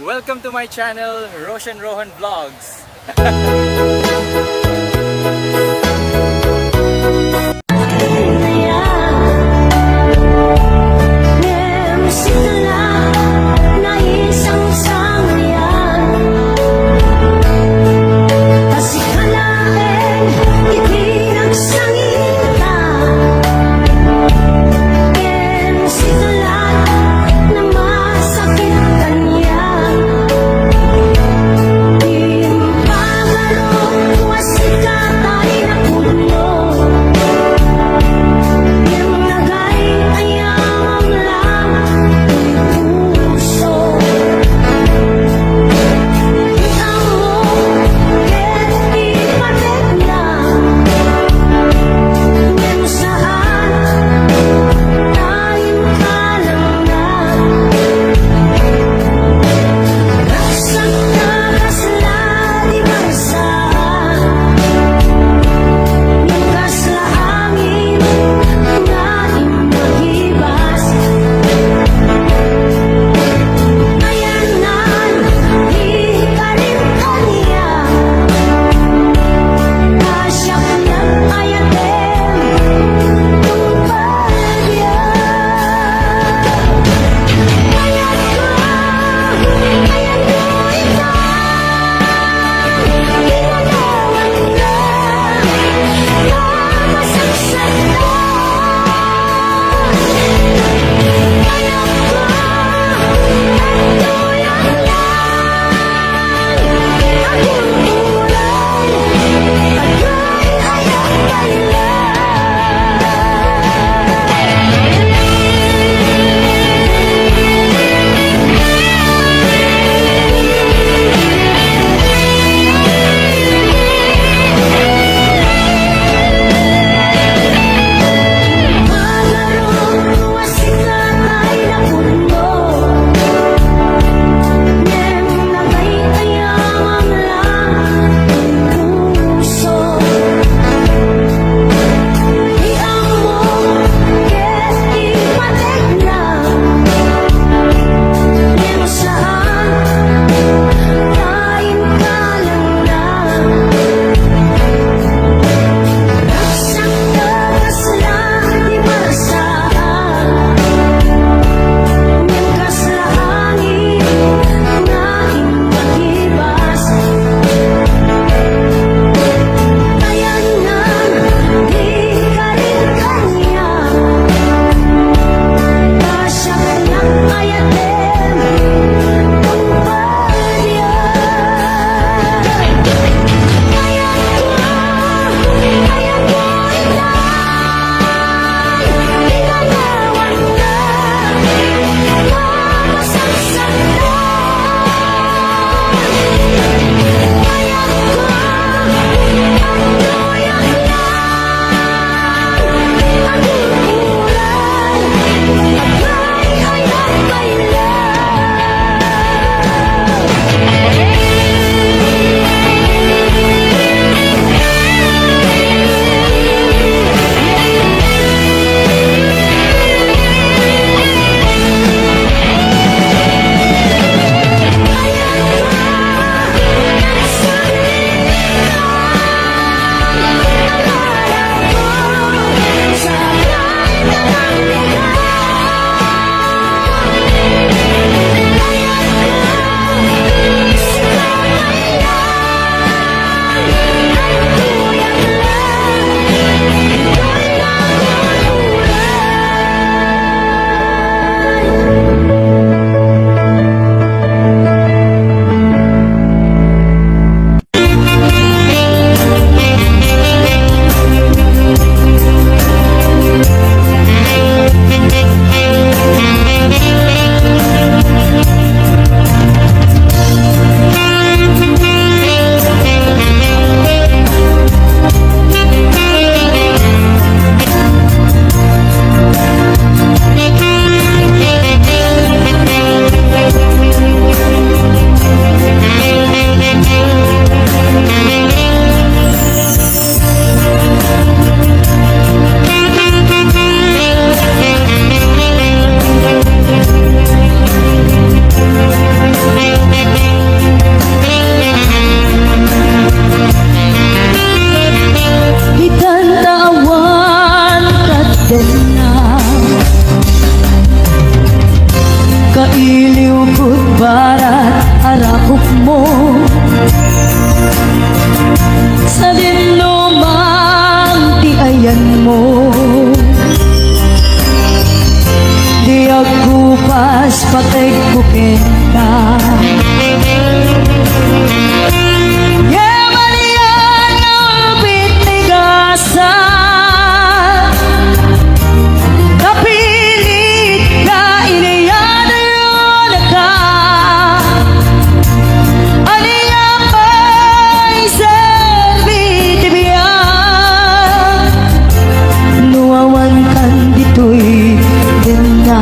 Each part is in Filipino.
Welcome to my channel, Roshan Rohan Vlogs. liukod barat arakop mo sa dinumang tiayan mo. Di ako pas patay bukin ka. Yamanian ang pitigasan, kapilit ka iniyan yun ka. Aniya pa'y servitibiyan, nuwawan kan dito'y din na.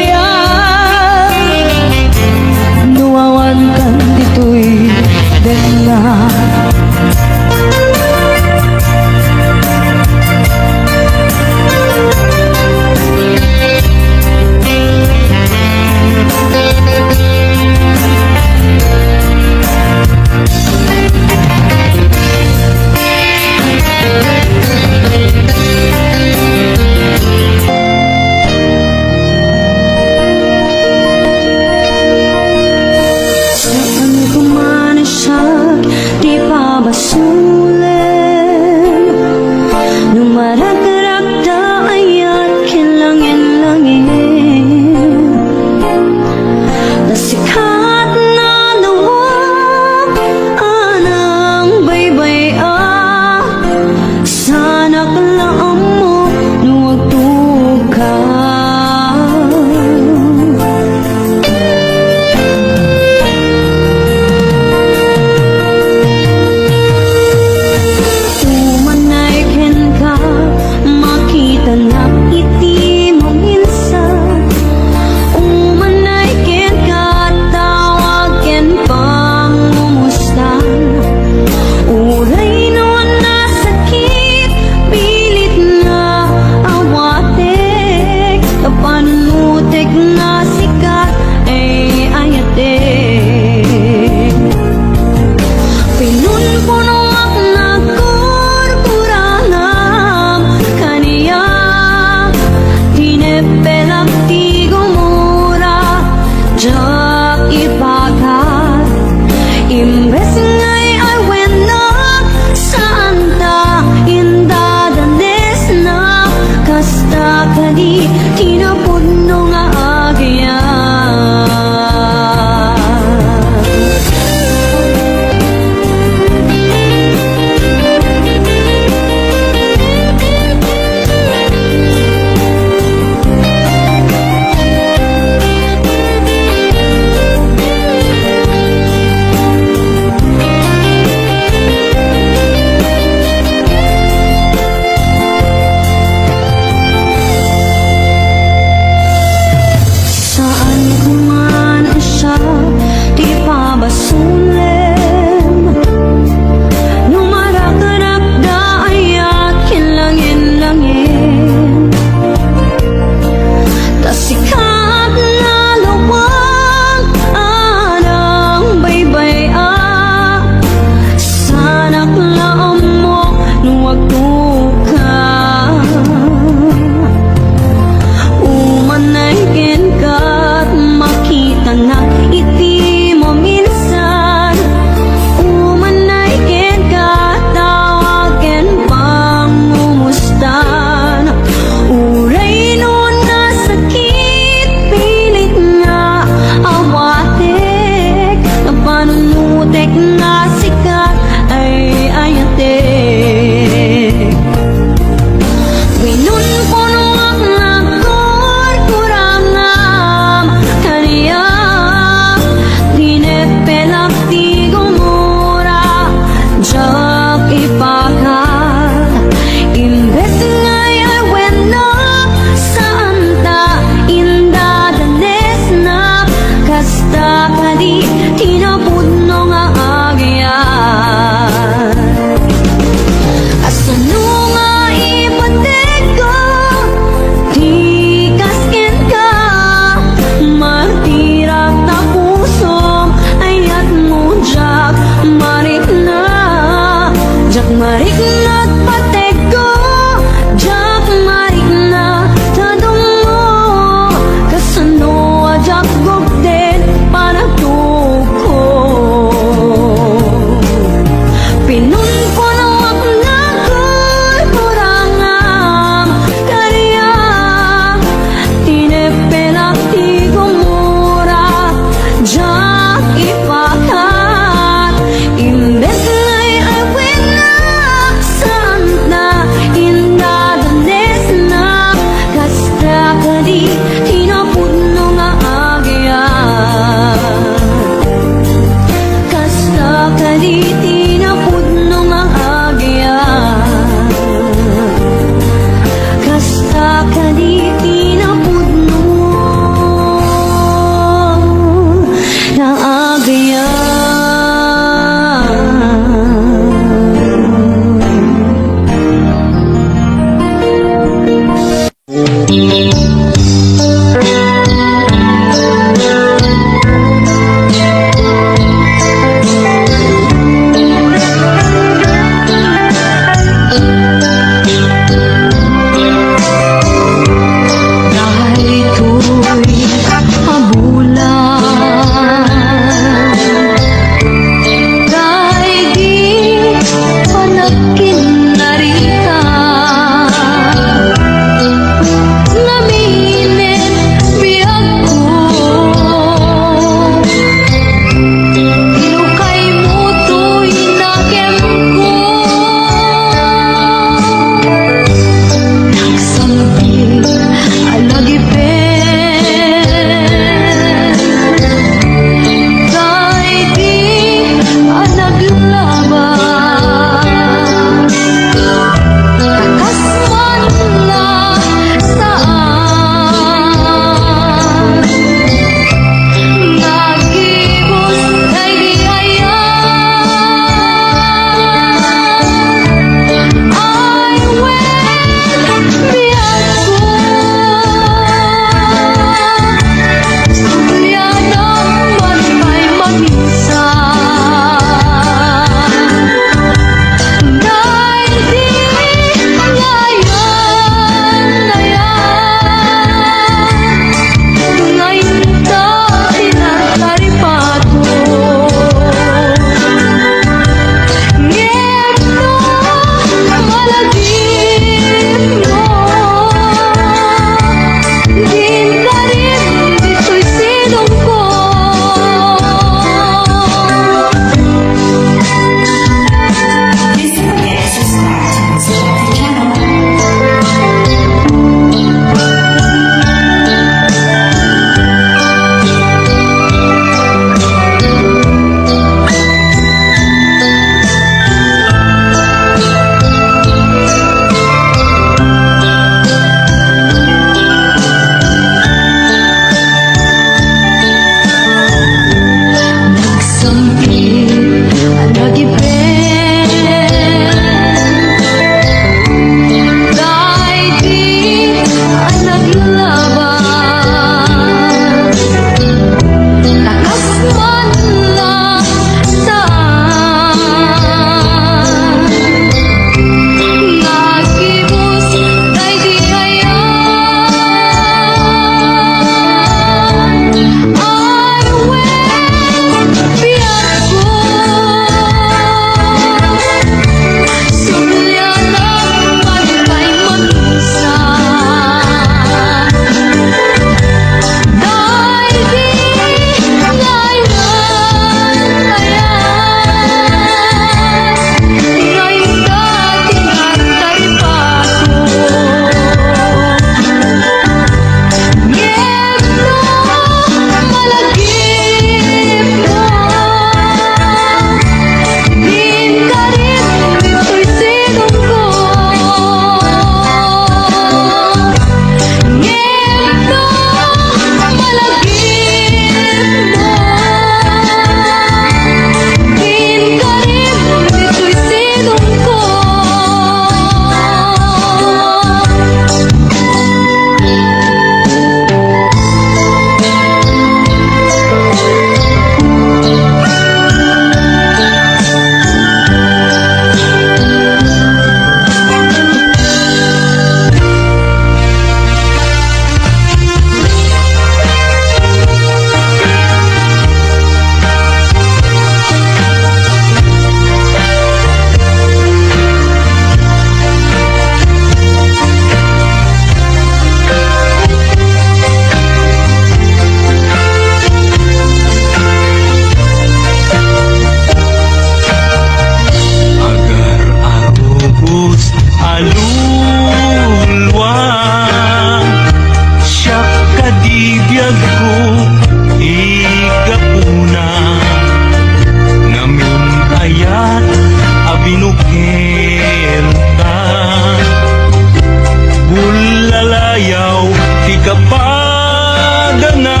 dana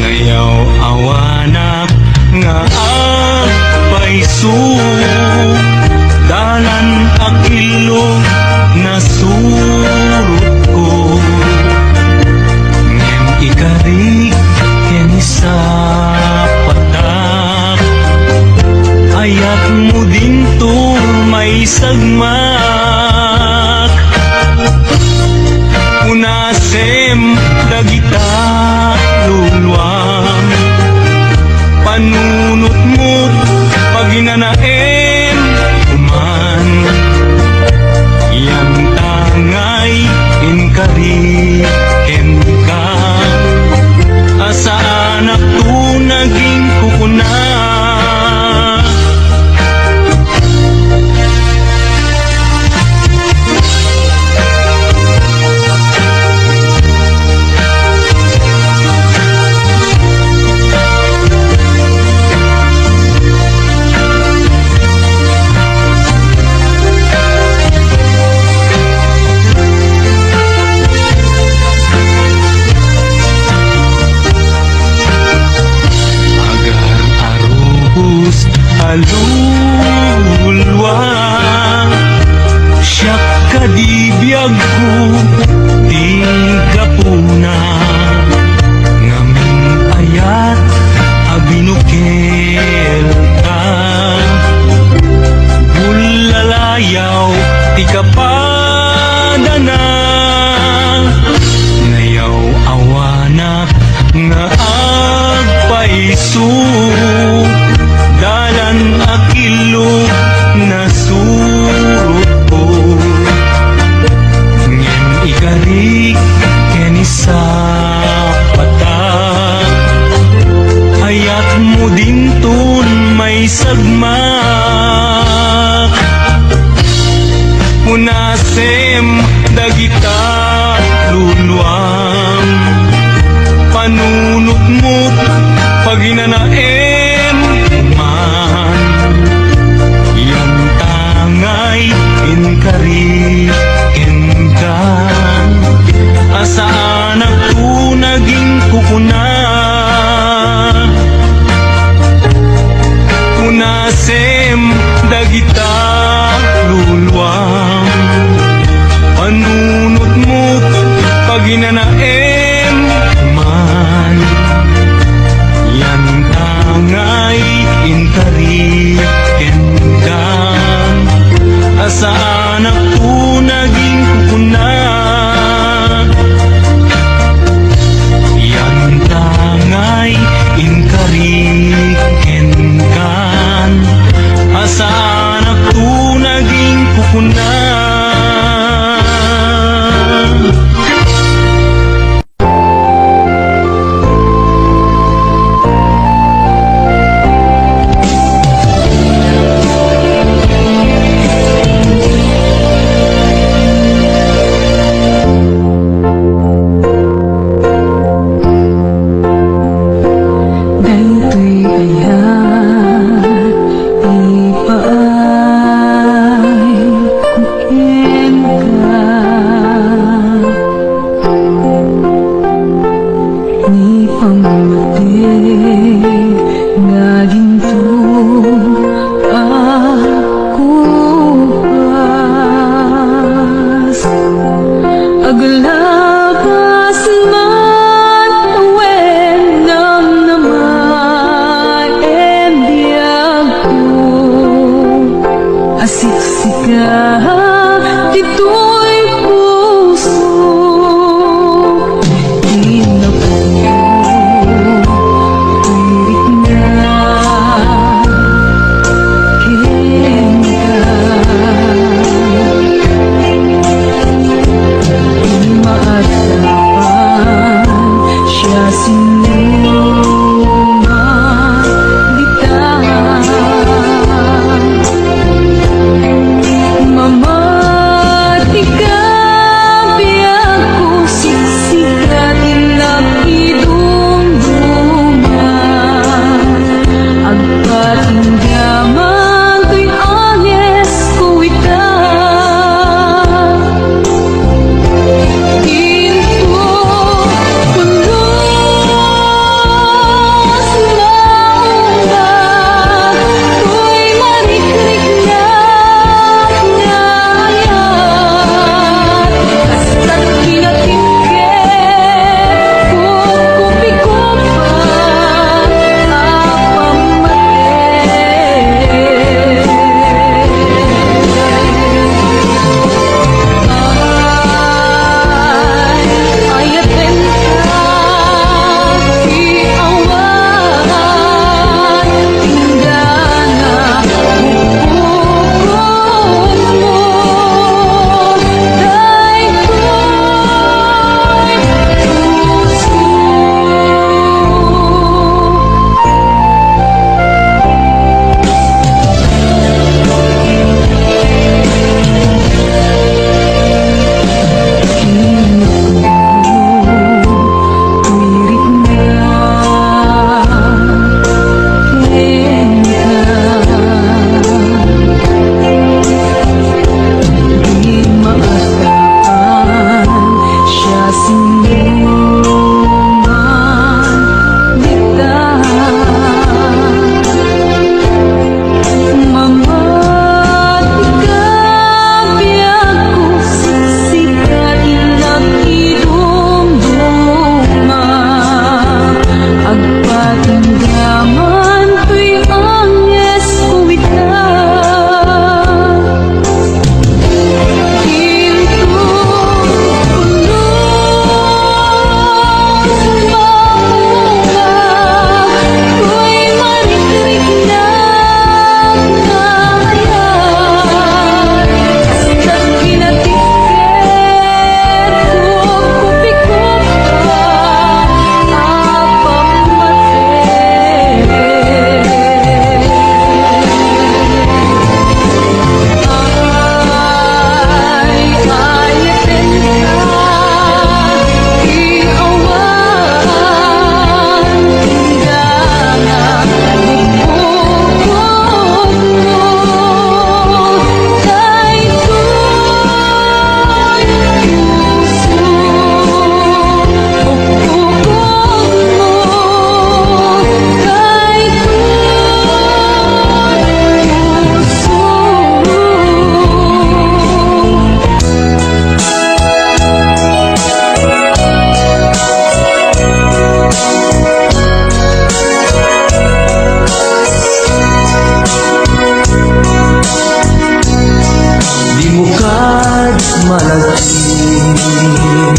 ngayaw awanak nga agpaiso dalan akilo nasurot ko ngem ikarig ken sa patak ayat mo din to may sagmak unasem dagita luluang panunot mo paginanaem uman yang tangay inkari ka asa anak tu naging kukuna alulwa siyak kadibiyag ko di kapuna ngaming ayat abinukel ka bulalayaw di kapadana ngayaw awanak nga agpaiso dalan akilo nasurot ko ngem ikarig ken isa patak ayat mo din ton may sagmak unasem dagita luluang panunot mo paginanaem man yang tangay inkari enkan asa anak tu naging kukuna unasem dagita luluang panunot mo paginanaem man yang tangay inkari kendan asa anak tunag pag-ibig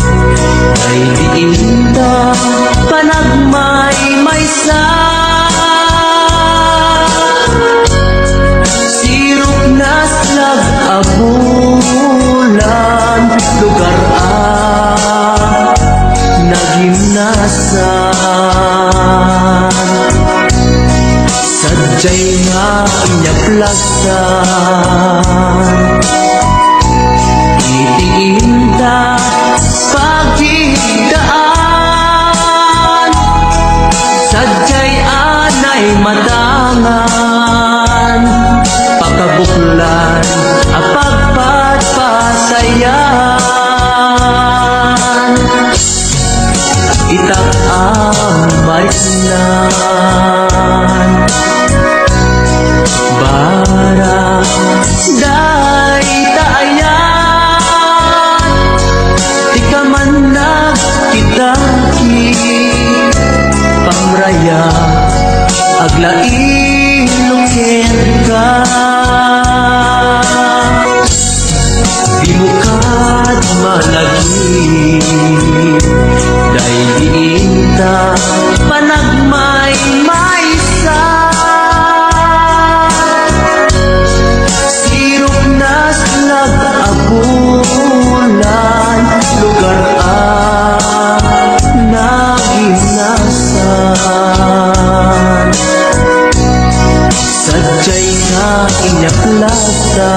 ay diinda panagmay maysa. Sirok na slag abulan lugar nagimnasan. Sadyay nga inyaplasan, itiinda pagigdaan. Sadyay anay matangan, pakabuklan apagpatpasayan. Itak ang marinan bara day taayan. Di ka man nagkitaki pamraya aglaing lukin ka. Di mo kad malagi day diinta panagmay maysa. Sirok na slag abulan lugar nagimnasan. Sadyay nga inyaplasan,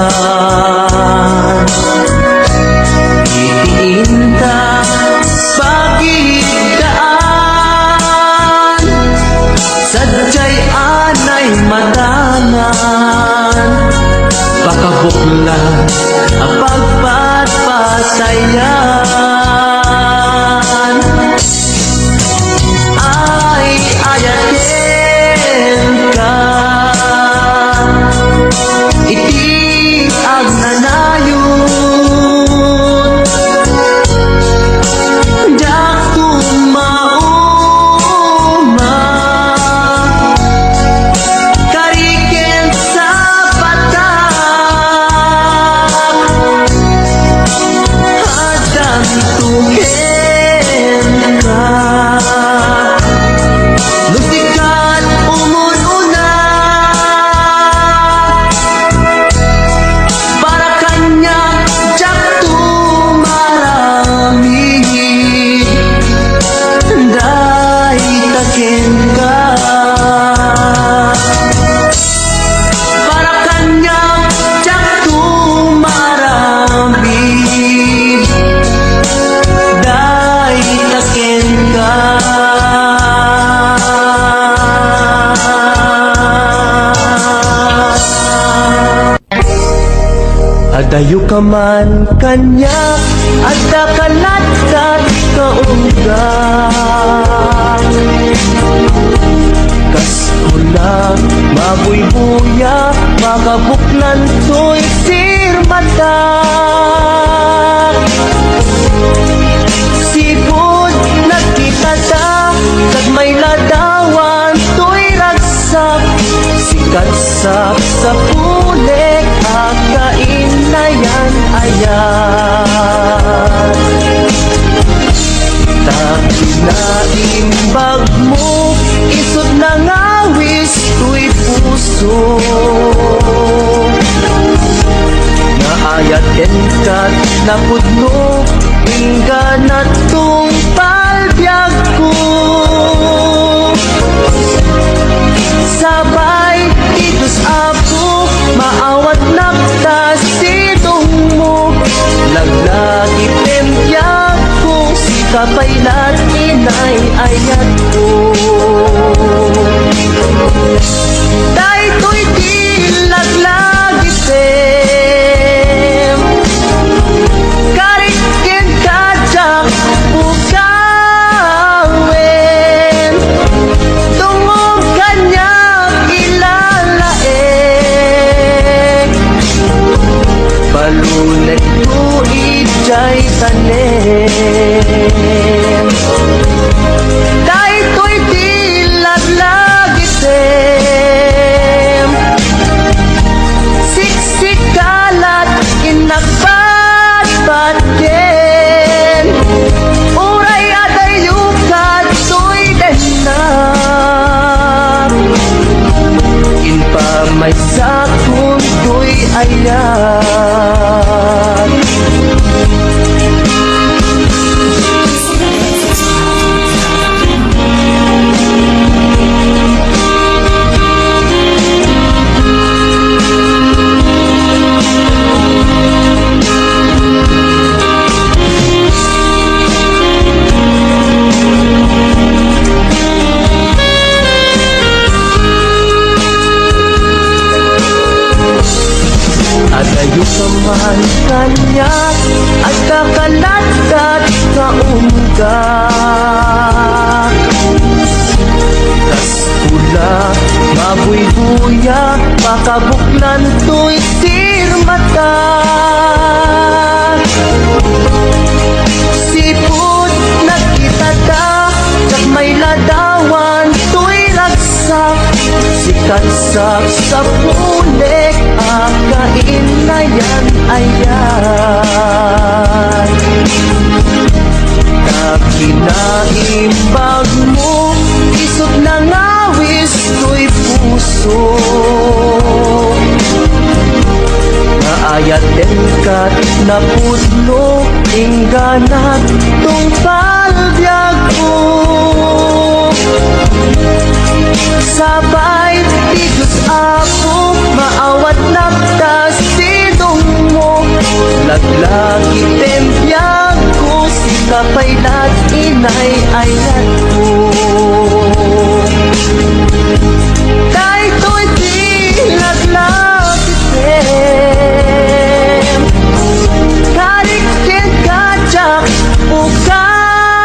itiinda pagigdaan. Sadyay anay matangan, pakabuklan apagpatpasayan. Ay ayaten ka, iti ang nanayon. Dak tumauma kariken sa patak, hadang tuhen ka. Lusikat umununa para kanya jak tumarami. Day taken ka para kanya jak tumarami. Day taken ka. Adayo ka man kanya at dakalat kaunggang. Kas ulang mabuybuya makabuklan to'y sirmata. Sipod nakita ta kag may ladawan to'y ragsak. Sikatsap sa pulik akain na yan ayan. Taki na imbag mo isod na ngawis to'y puso. Naayaten kat napudno ingga na tong palbyag ko. Sabay itus apo maawat naktas sidong mo. Laglagi pempyag ko si kapaylat inay ayat ko. Day to'y di laglagi sem karikin kajak bukawen. Tungog kanya ilalae balunek ko ijay tanem. Day to'y di laglagi sem siksikalat inagbat-bat bulaklak. Tas pula, mabuy-buya, makabuklan to'y sirmata. Sipot nagkitata, kag may ladawan to'y ragsak. Sikatsak sa pulik, akain na yan ayan. Kinaimbag mo, isot na ngawis to'y puso. Naayaten kat na pudlo, ingganat tong palbyag ko. Sabay, tigus ako, maawat naptas sidong mo. Laglagi tempyag ko, sikapaylat inay ayat ko. Kahit to'y di laglagi tem, karikin kajak ukawen.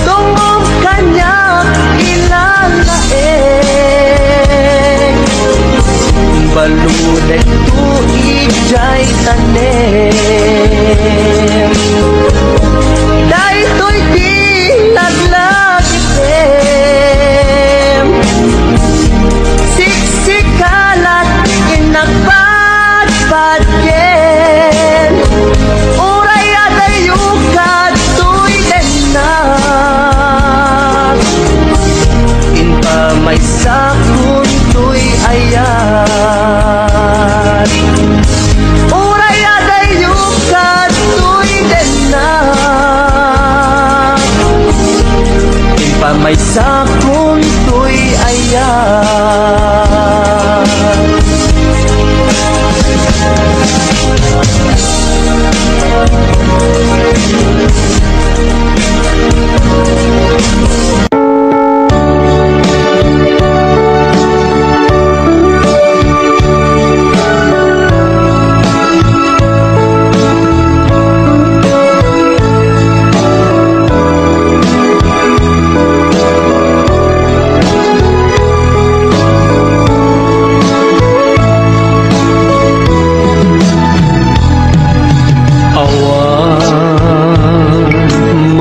Tungong kanya ilalaeng, balunek to ijay tanem. Dahil to'y di naglagitem, siksikalat inagpadpadyen. Uray adayukat to'y denak, inpa may sakun to'y ayan. Uray adayukat to'y denak, inpa may sakun to'y ayan.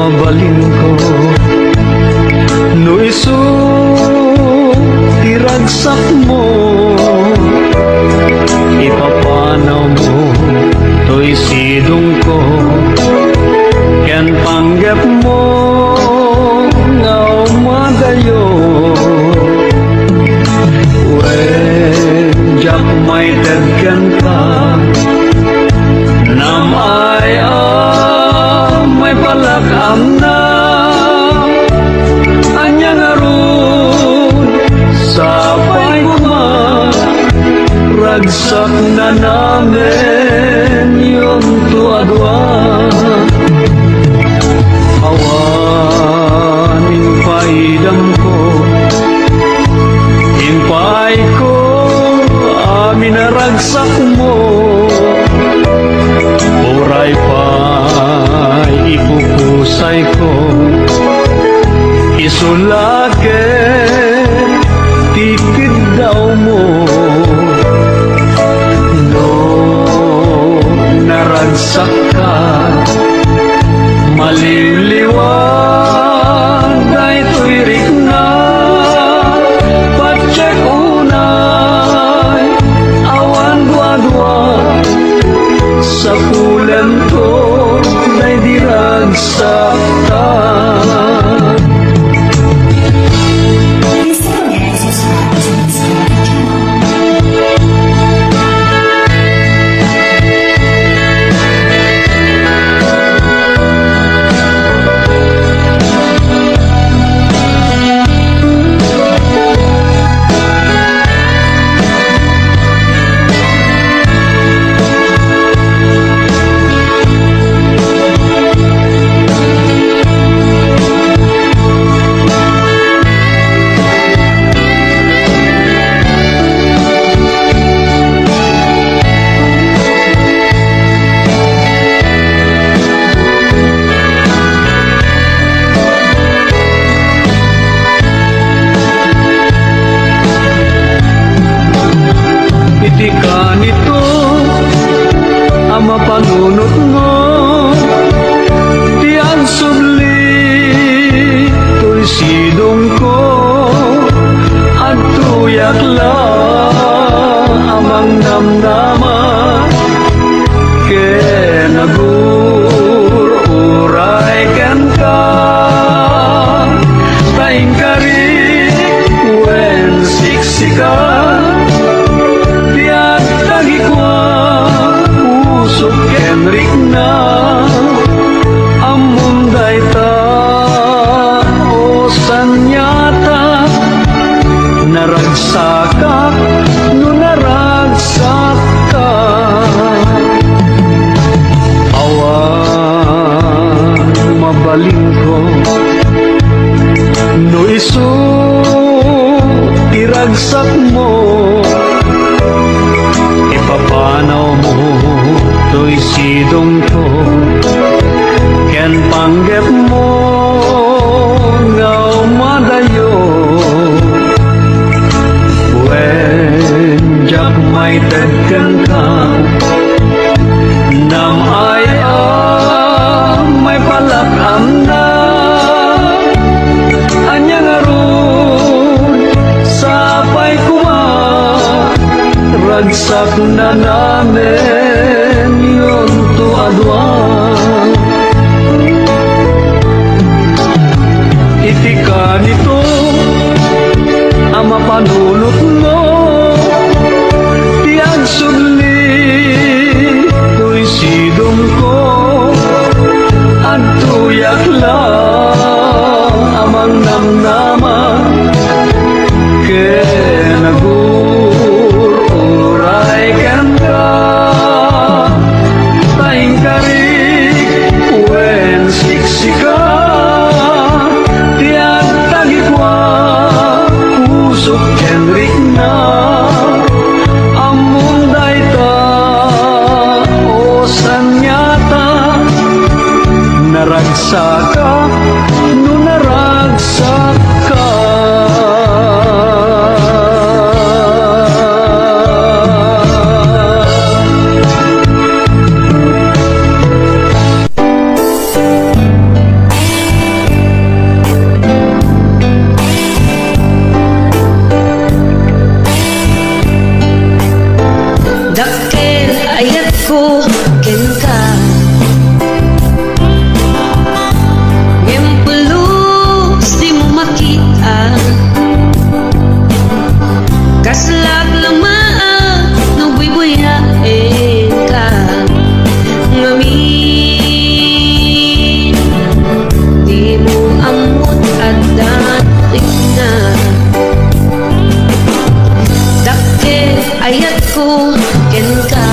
Mabalin ko no isu tiragsak mo, ipapanaw mo to'y sidong ko. Ken panggap mo nga umagayo, when jak may tagkan ka nam ay may palakam na anyang arun sabay kuma. Ragsak na namin yung tuadwa, awanin paidam ko, hinpay ko amin na ragsak mo. Oray pa'y ipukusay ko, isulake tipid daw mo. No naragsak ka, maliliwan ay tuwirik na. Patsek unay, awan dua-dua, sa kulan ko na'y diragsak ka. panunot mo tiyan subli to'y sidong ko at tuyak lang amang namnama ken uray ken ka taing kari wen siksika tiyak tagikwa usok kenrik na amunday ta o sanyata naragsaka no naragsaka awan mabaling ko no iso iragsak mo ipapanaw mo to'y sidong ko ken panggep mo nga umadayo when jak may dagkan ka nam ay may palakam na anyang aron sapay kuma ragsak na namin yun tuadwan itika nito ang mapanulot mo tiyang sudli to'y sidong ko at tuyak lang amang namnama ken uray ken ka taing karik wen siksika tiyak tagikwa usok kenrik na amunday ta o sanyata naragsaka no naragsaka Dakkel ayat ko ken ka Ngempulus di mo makita Kaslag lamaan no buy-buyain ka Ngamin di mo amot at dating na Dakkel ayat ko ken ka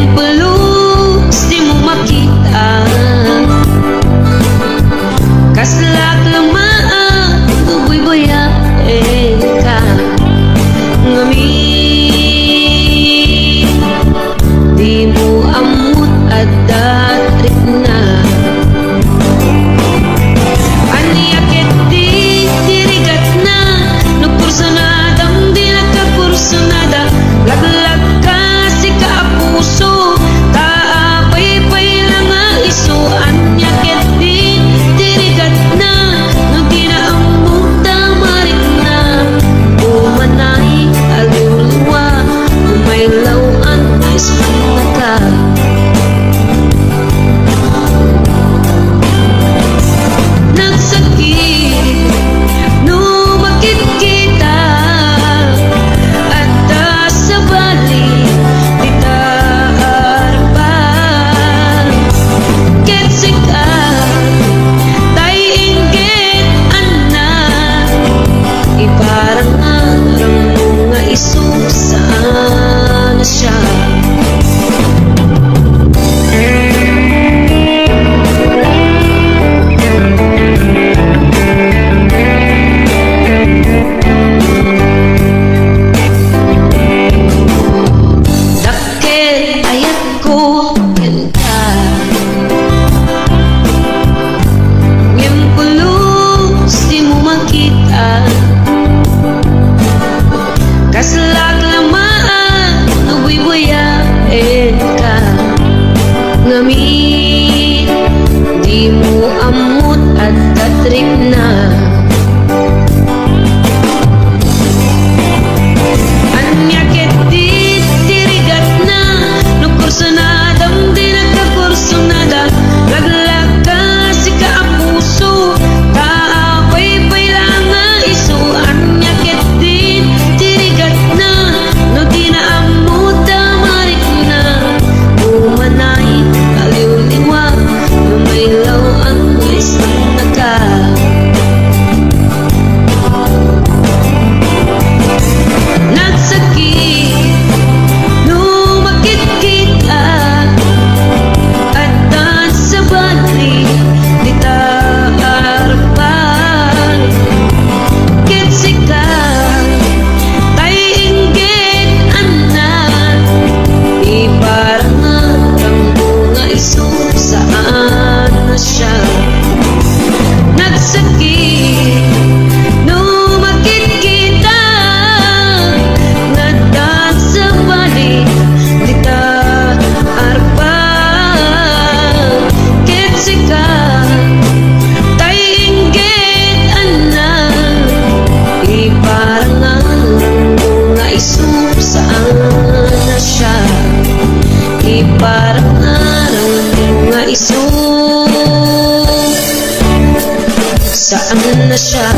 Ngempulus di mo makita Kaslag lamaan buy-buyain ka Ngamin di mo amot at datrit na Aniakit di dirigat na no kursunadang di nagkakursunada laglag ka si kaapuso taapay-pay lang ang iso anyakit di dirigat na no di na ang muda marik na umanay aluluwa umaylaw ang ismanaka nagsakit no makikita at sa balik di taarpan ketsikat tay inggit anak iparang arang mga isusaan na siya Dakkel ayat ko ken ka Ngempulus di mo makita Kaslag lamaan parang araw ng mga iso. Saan na siya?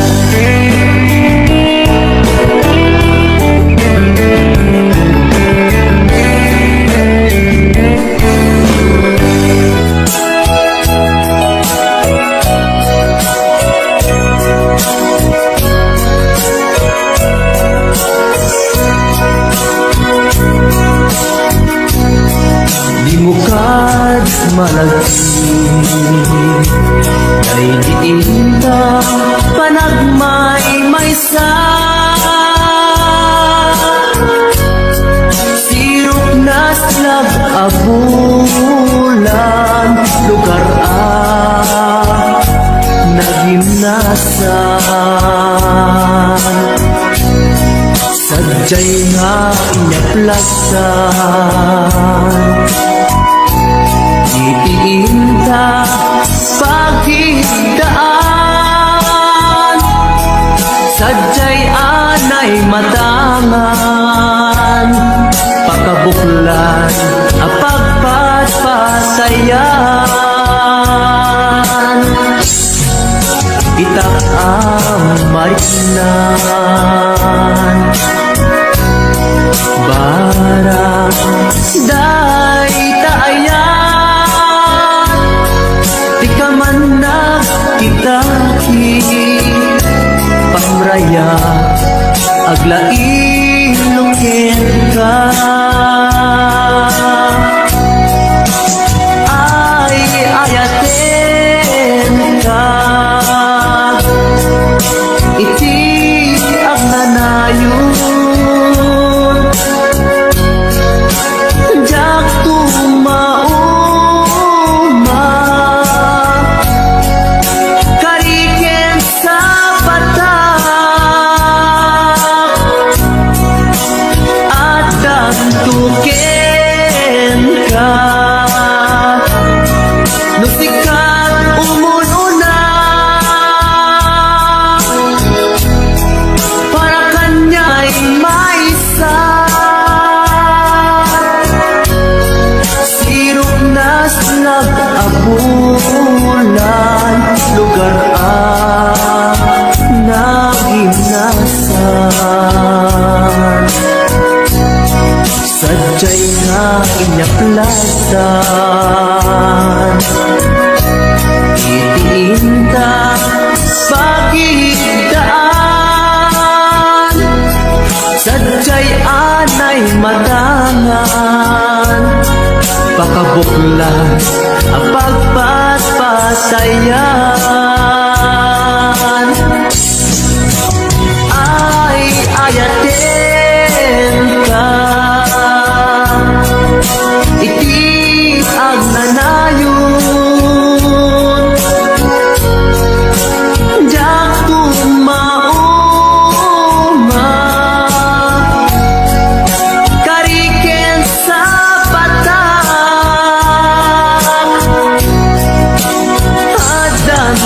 Di mo kad malagsin ay diin na panagmay sa sirok na slag abulan lugar nagimnasan sadyay nga inyaplasan itiinta pagigdaan sadyay anay matangan pakabuklan apagpatpatayan itak ang marinan barang day taayan di ka man nagkitaki pamraya aglailungin ka ay ayaten ka iti ang nanayon jak tumauma kariken sa patak at dantuken ka nusikat umununa para kanya'y maisa sirok na slag abulan lugar nagimnasan sadyay nga inyaplasan itiinta pagigdaan sadyay anay matangan pakabuklan ang pagpatpatayan ay ayaten ka iti ang nanayon jak tumauma kariken sa patak adan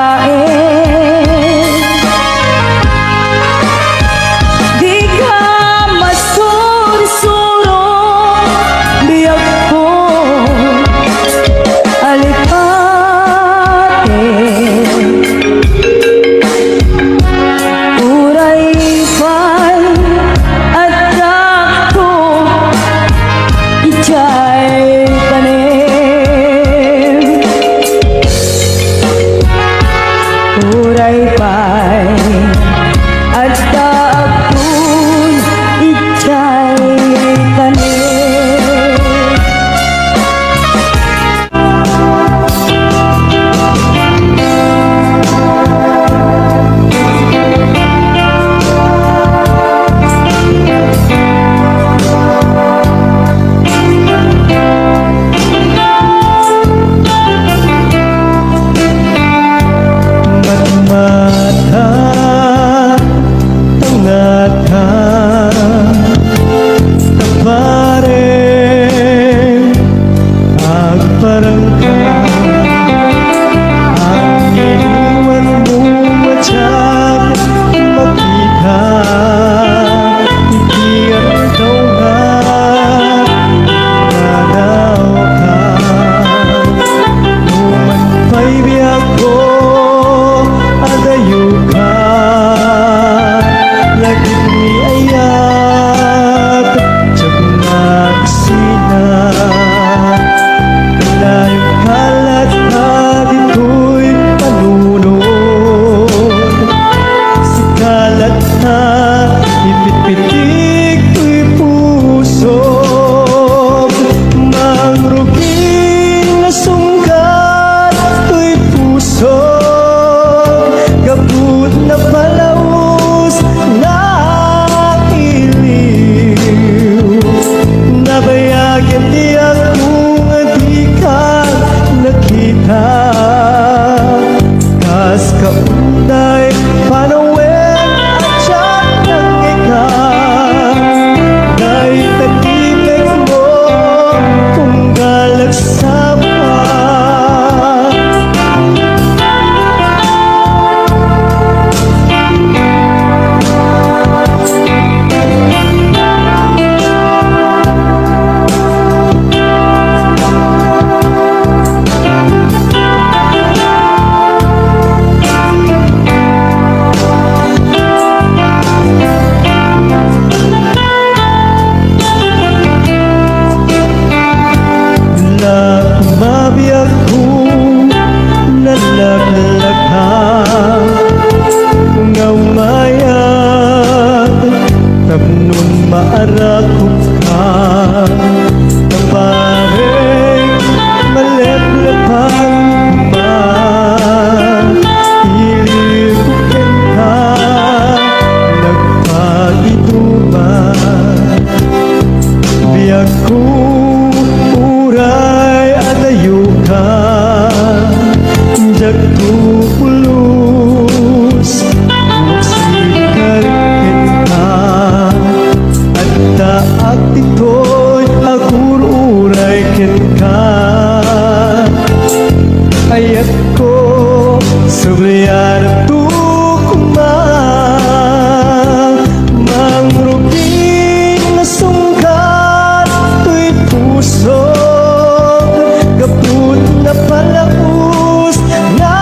lain. Di ka masursuro, biyag ko alikate. Uray pa'y at dakto, ichay tanim. Uray pa'y at dakto, ichay tanim. Mata tangata tapare agparangka ang iniwan mo matiyag makita ikiyan daw nga nanaw ka Numan pa'y biyak ko adayo ka Lagit mi ayat Tiyag nagsina Kalayong kalat na dito'y panunod Si kalat na ipit-pitik ko'y puso Mangruging na sunggat ko'y puso Gabut na palaus na iliw Nabayagan di akong di ka nakita Kas kaunday panawin at siyak ng ikaw Dahil tagibig mo kung galagsama Mabiyag ko nalaglaka Ngaw mayag Tapnon maarakot ka Tapareng maleplepang man Ilibukin ka Nagpagituman Biyag ko uray adayo ka Jag ko pulos Magsikarkin ka At taak dito'y agur-uray kin ka Ayat ko subliyan at tukumang Mangruging na sungkat to'y puso Gaput na palaus na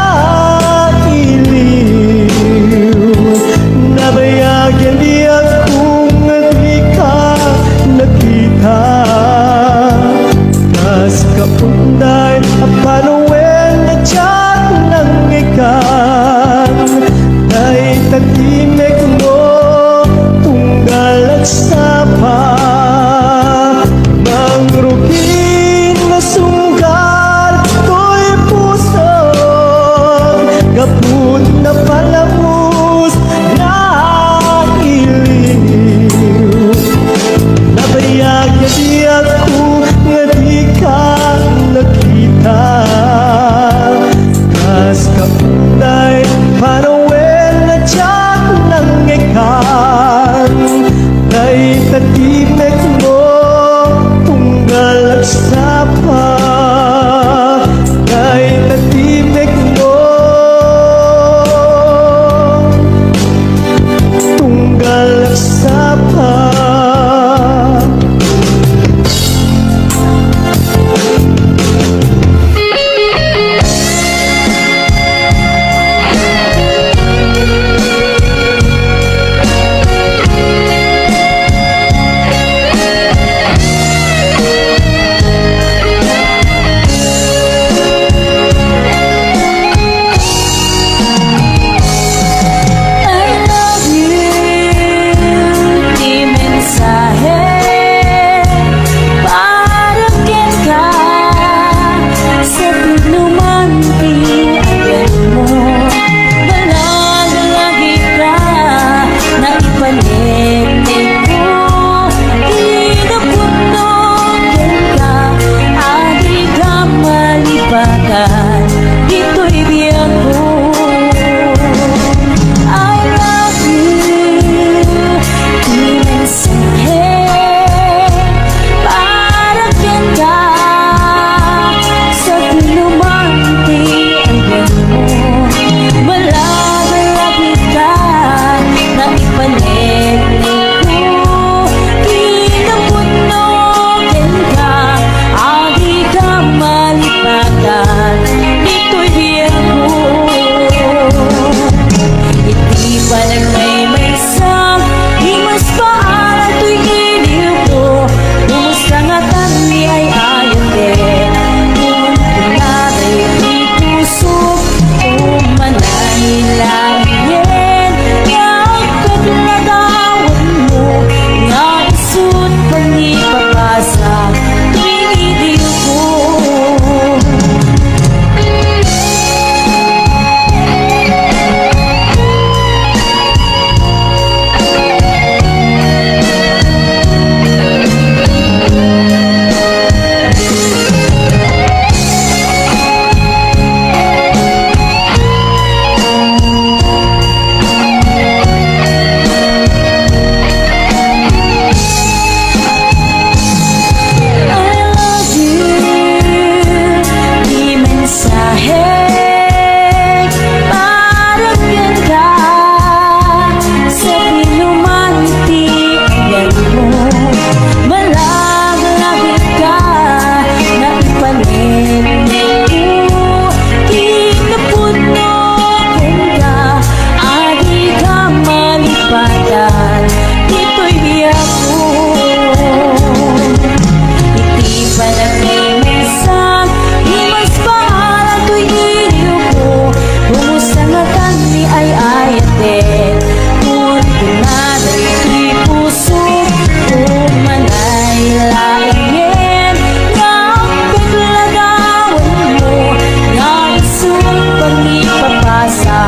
papasa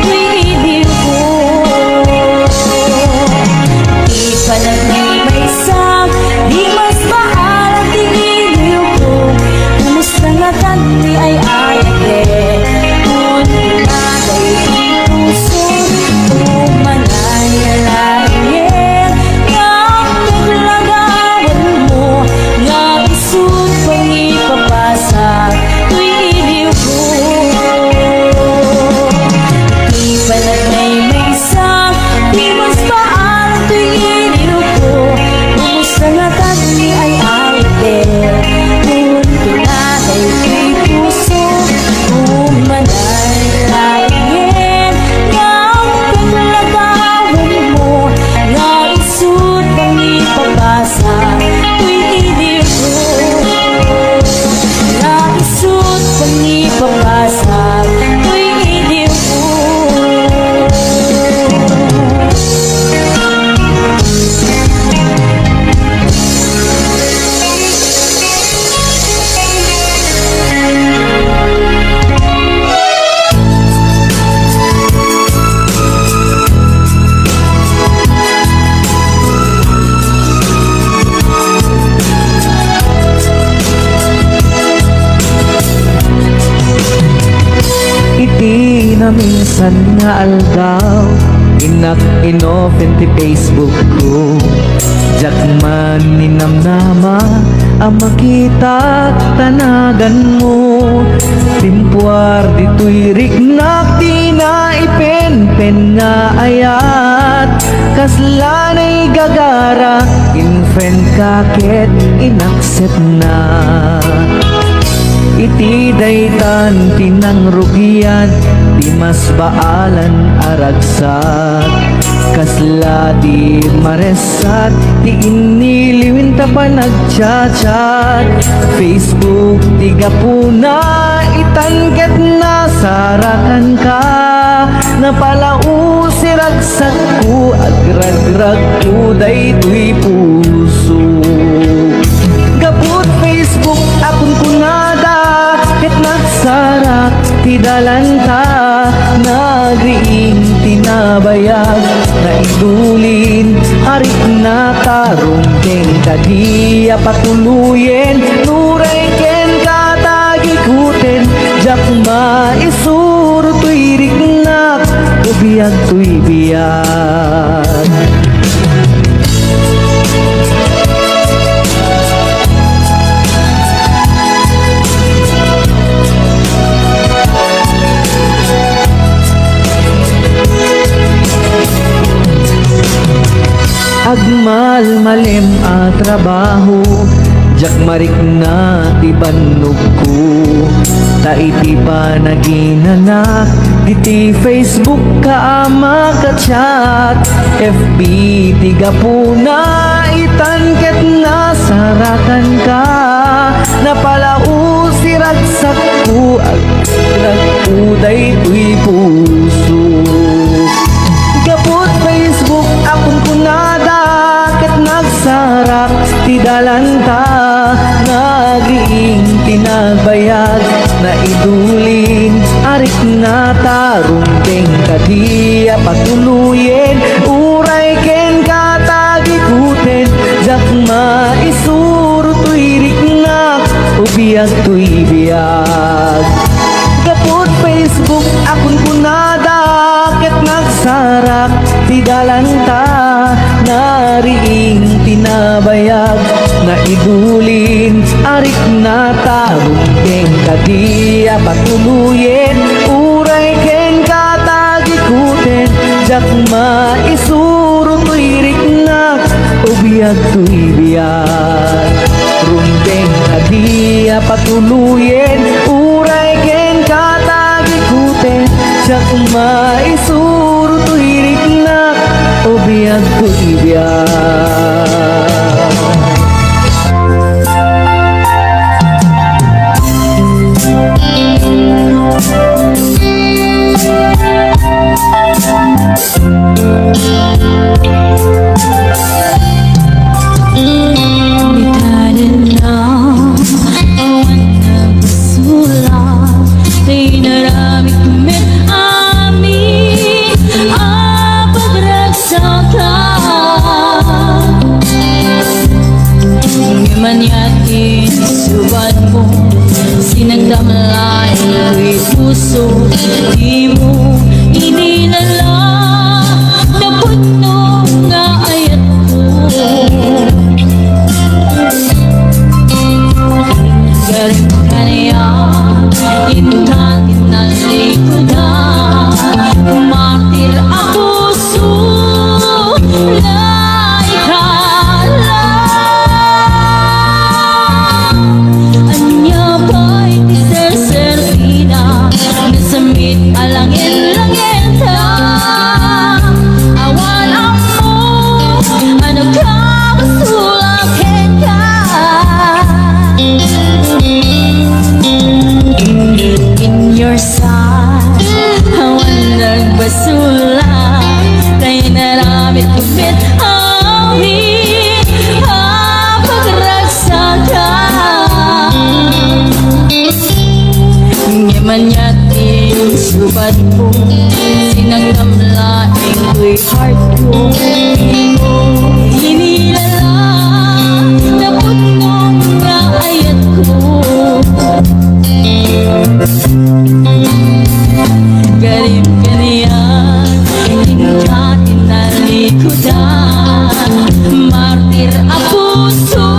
tuwing iliw ko. Di pa may sak, di mas maalang tingiliw ko. Kumusta nga kanti ay ayate, kung pinagay di puso, umanay alayin. Nga paglagawan mo, nga isut pang ipapasa tuwing iliw ko. Di pala may sak, di mas maalang tuwing iliw ko. Kumusta nga kanti ay ayate, kung pinagay di puso, umanay alayin. Nga paglagawan mo, nga isut pang ipapasa tuwing iliw ko. Nga isut pang ipapasa tuwing iliw ko. Iti na minsan nga aldaw, inak inopen ti Facebook ko. Jakman ninamnama ang makita tanagan mo. Timpuar dito'y riknak di na ipen-pen nga ayat. Kaslanay gagara, in-friend kaket inakset na. Iti daytan tinang rugian, di mas baalan aragsat. Kasla di maresat, di iniliwin ta pa nagchat-chat. Facebook di gapuna, itangket na sarakan ka. Napalau si ragsak ko, agrag-rag ko daytoy puso. Gaput Facebook akon kunada, ket nagsarak ti dalanta. Nagriing tinabayag na idulin, harit na tarumpeng kadiya patuluyen. Nuray ken katagikuten, jakma isuro tuy riknak, ubiyag tuy biyag. Agmal malem a trabaho, jak marik na ti bannog ko. Ta iti pa naginanak, iti Facebook ka ama ka-chat. FB ti gapuna, itangket na sarakan ka. Napalau si ragsak ko, agrag ko daytoy puso. Gapot Facebook akong kunada, ket nagsarak ti dalanta. Nagriing tinagbayag na idulin, arik na tarumpeng kadiya patuluyen. Uray ken katagikuten, jakma isuro tuy riknak, ubiyag tuy biyag. Gapot Facebook akong kunada, ket nagsarak ti dalanta. Nariing tinabayag na idulin, arik na tarumpeng kadiya patuluyen. Uray ken katagikuten, jakma isuro tuy riknak, ubiyag tuy biyag. Rumpeng kadiya patuluyen, uray ken katagikuten, jakma isuro tuy riknak, ubiyag tuy biyag. Di naramit kumit sula Kay naramit kupit amin pagragsakan Ngamanyating subat ko Sinanggam laing ko'y heart ko Hinilala na putnong nga ayat ko Garip kaniyan Tingkat inalikudan Martir ang puso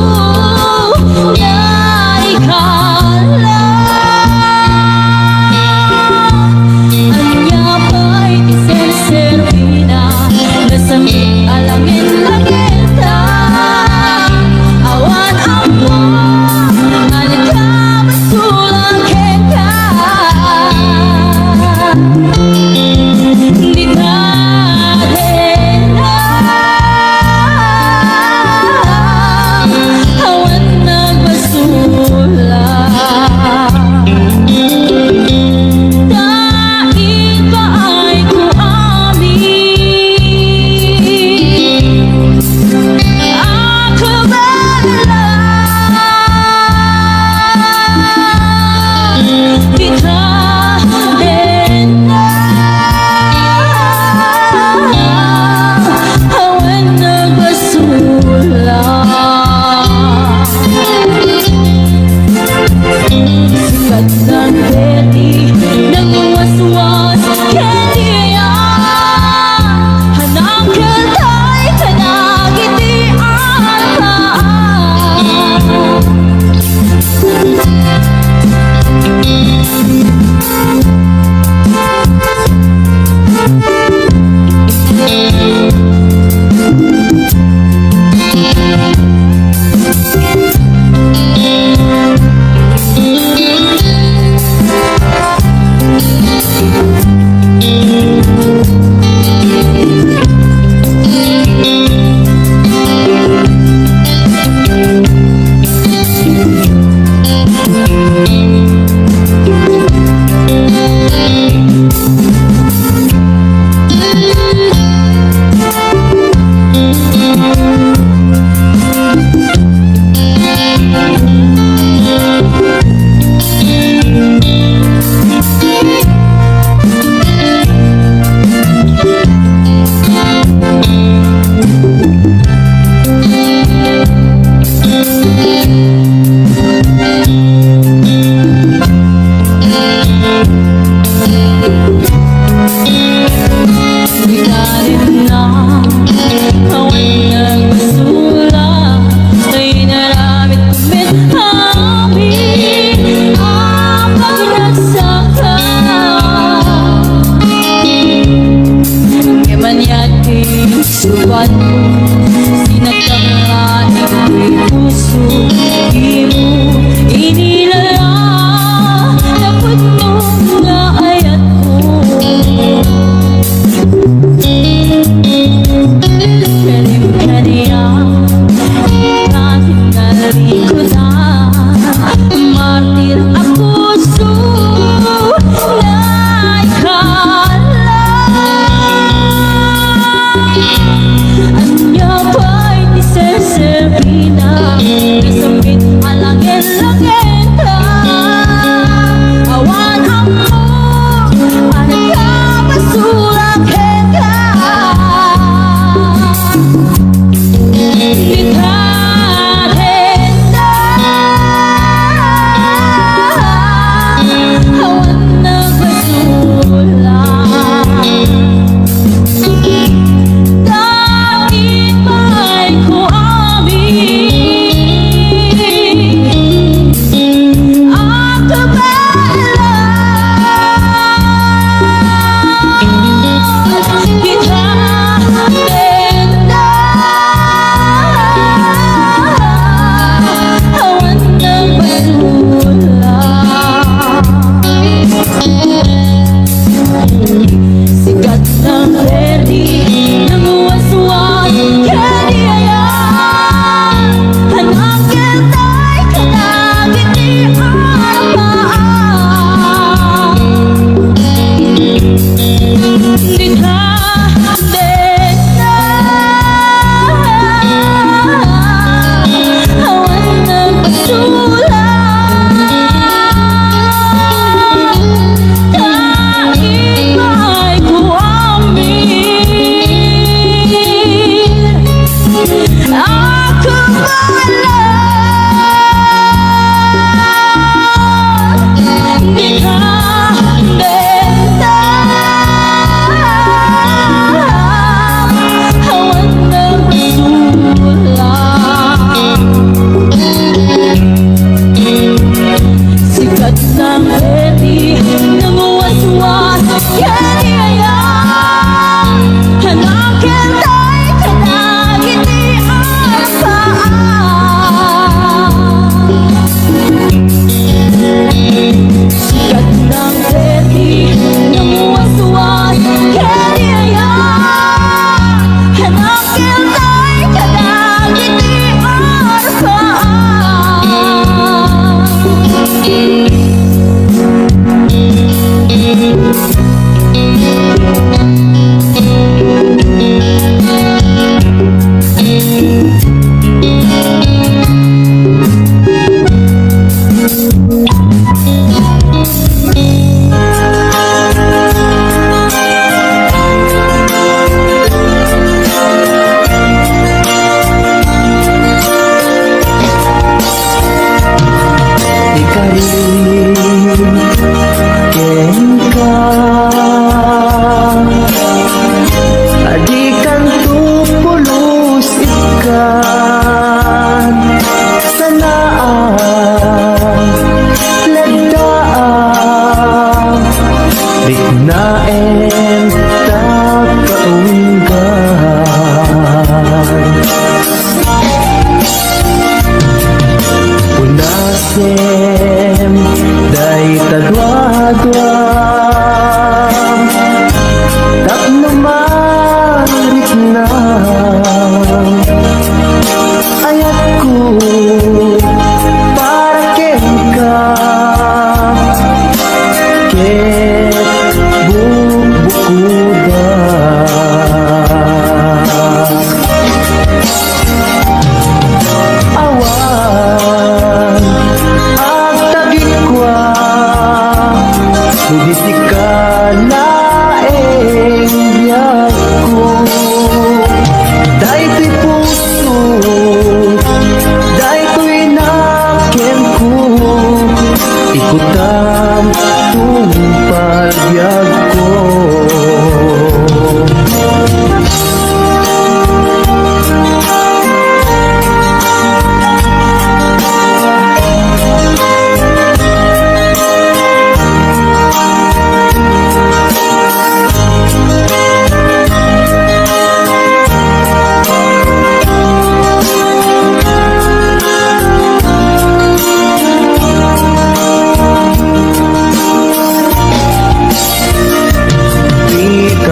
Na ikala Anya pa'y iserservida Nasamit alam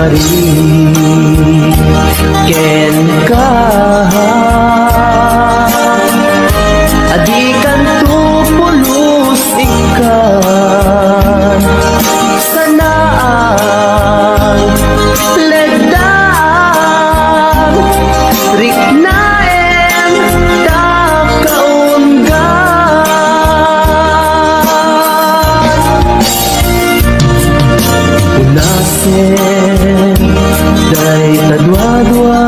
hari ken ka adikan tu pulus ikan sanaan ledang riknaen takaungan unasen dari tadwa-dwa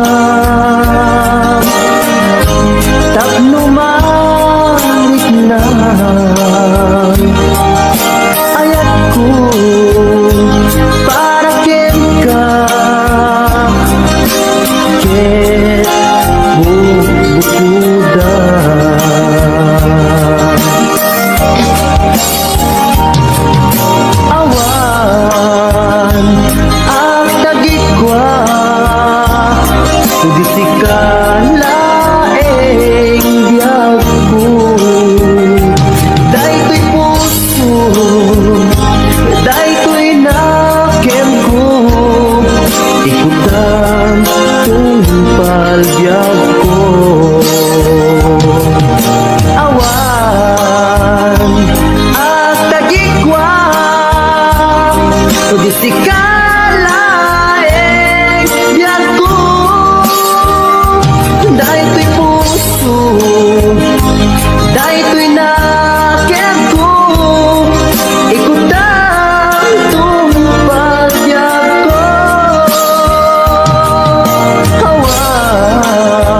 tapno mariknan ayat ko para ken ka ket bubukudan awan ang tagikwa kudisikan laeng biyag ko daytoy puso daytoy nakem ko ikutan tungpal biyag ko awan ang tagikwa kudisikan biyag ko daytoy puso daytoy nakem ko ikutan tungpal biyag ko awan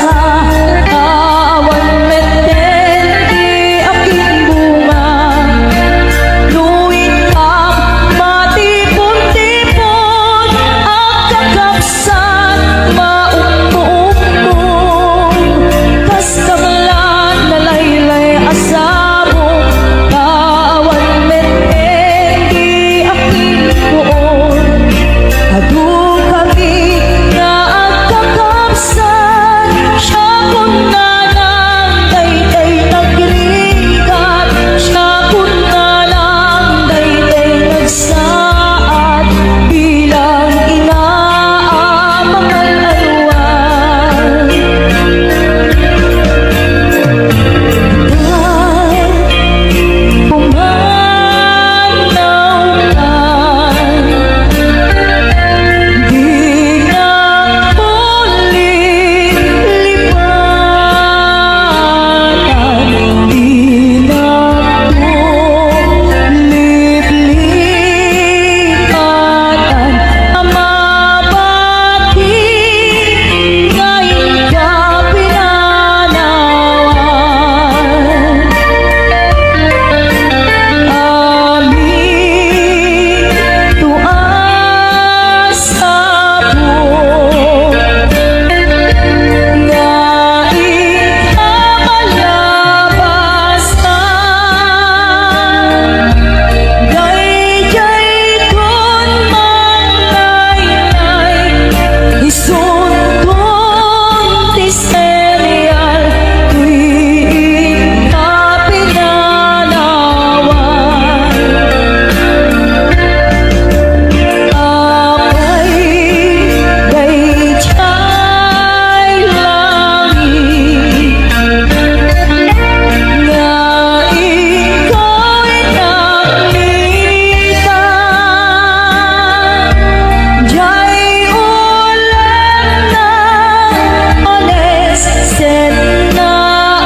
awan meten di aking bunga. Luwit kang matipon-tipon, ang kakapsat maumpo-umpo. Kas kamlan nalaylay asamo, awan meten di aking buon. Adu kami na agkakapsan, siya kung nalang dayday nagrigat, siya kung nalang dayday nagsaad, bilang inaamang alwan. Di na muling lipatan, di na tulip-lipatan, mabati ngayon ka pinanawan. Aming tuas sabong, ngaing kamalabasan. Dayjay kun manlaylay, isuntong tiserial, tuwing kapinanawan. Apay dayjay langit, nga ikaw'y naglitan. Jay ulan ng ones, sen na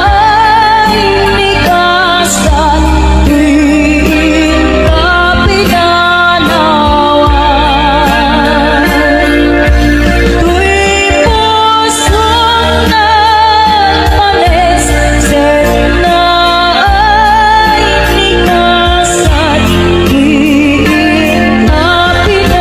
ay nikasan, tuwing kapinanawan. Tuwing pusong nagmanes, sen na ay nikasan, tuwing kapinanawan.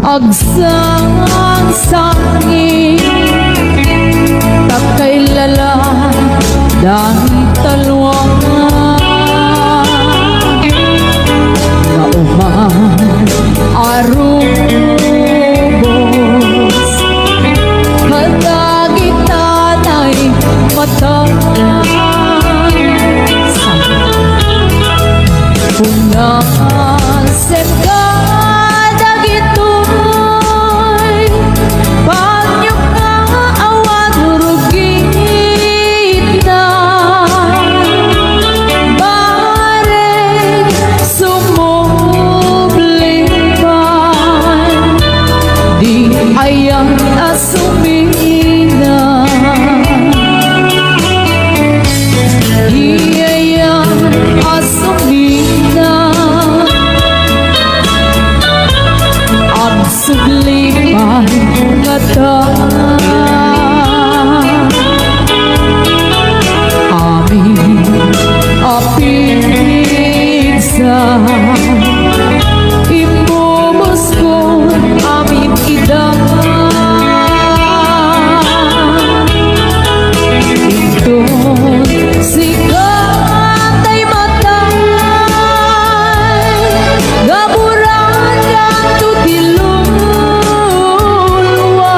Agsang sangin, takay lala dahil talwangan. Nauman arubos, kadagitan ay mataas. Punasen ka dagitoy, panyok nga awan rugit na. Bareng sumublipan, di ayang asumina. Di ayang asumina, ang sublipan nga aming apigsa, imumos ko aming idang. Ito sikat ay matay, gaburan ka tutiluluwa.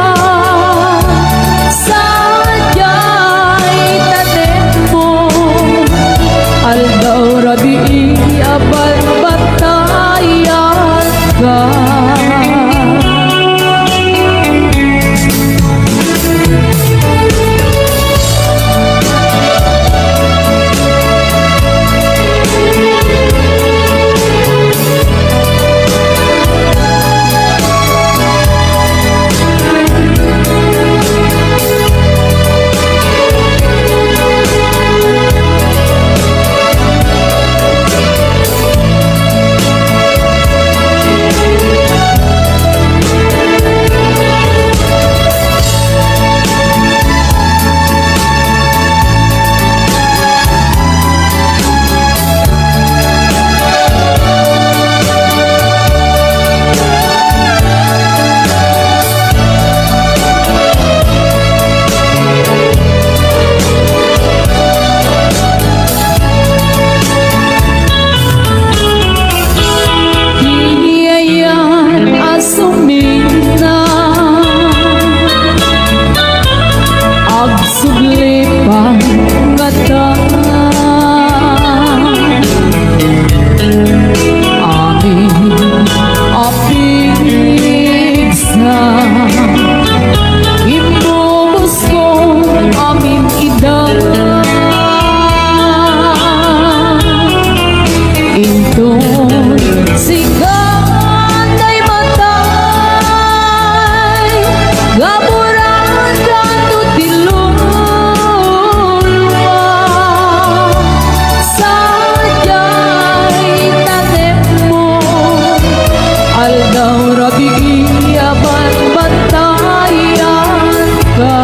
yaman bantayan ka.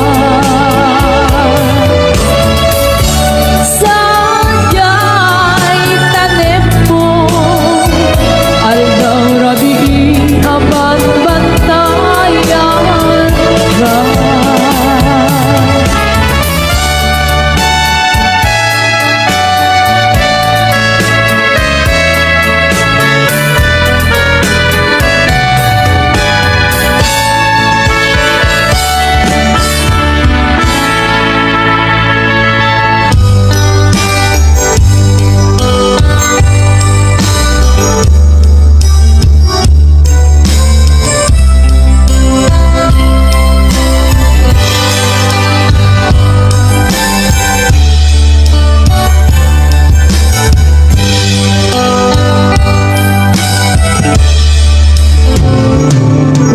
Sanjay tanim mo, aldaw rabi aman bantayan ka.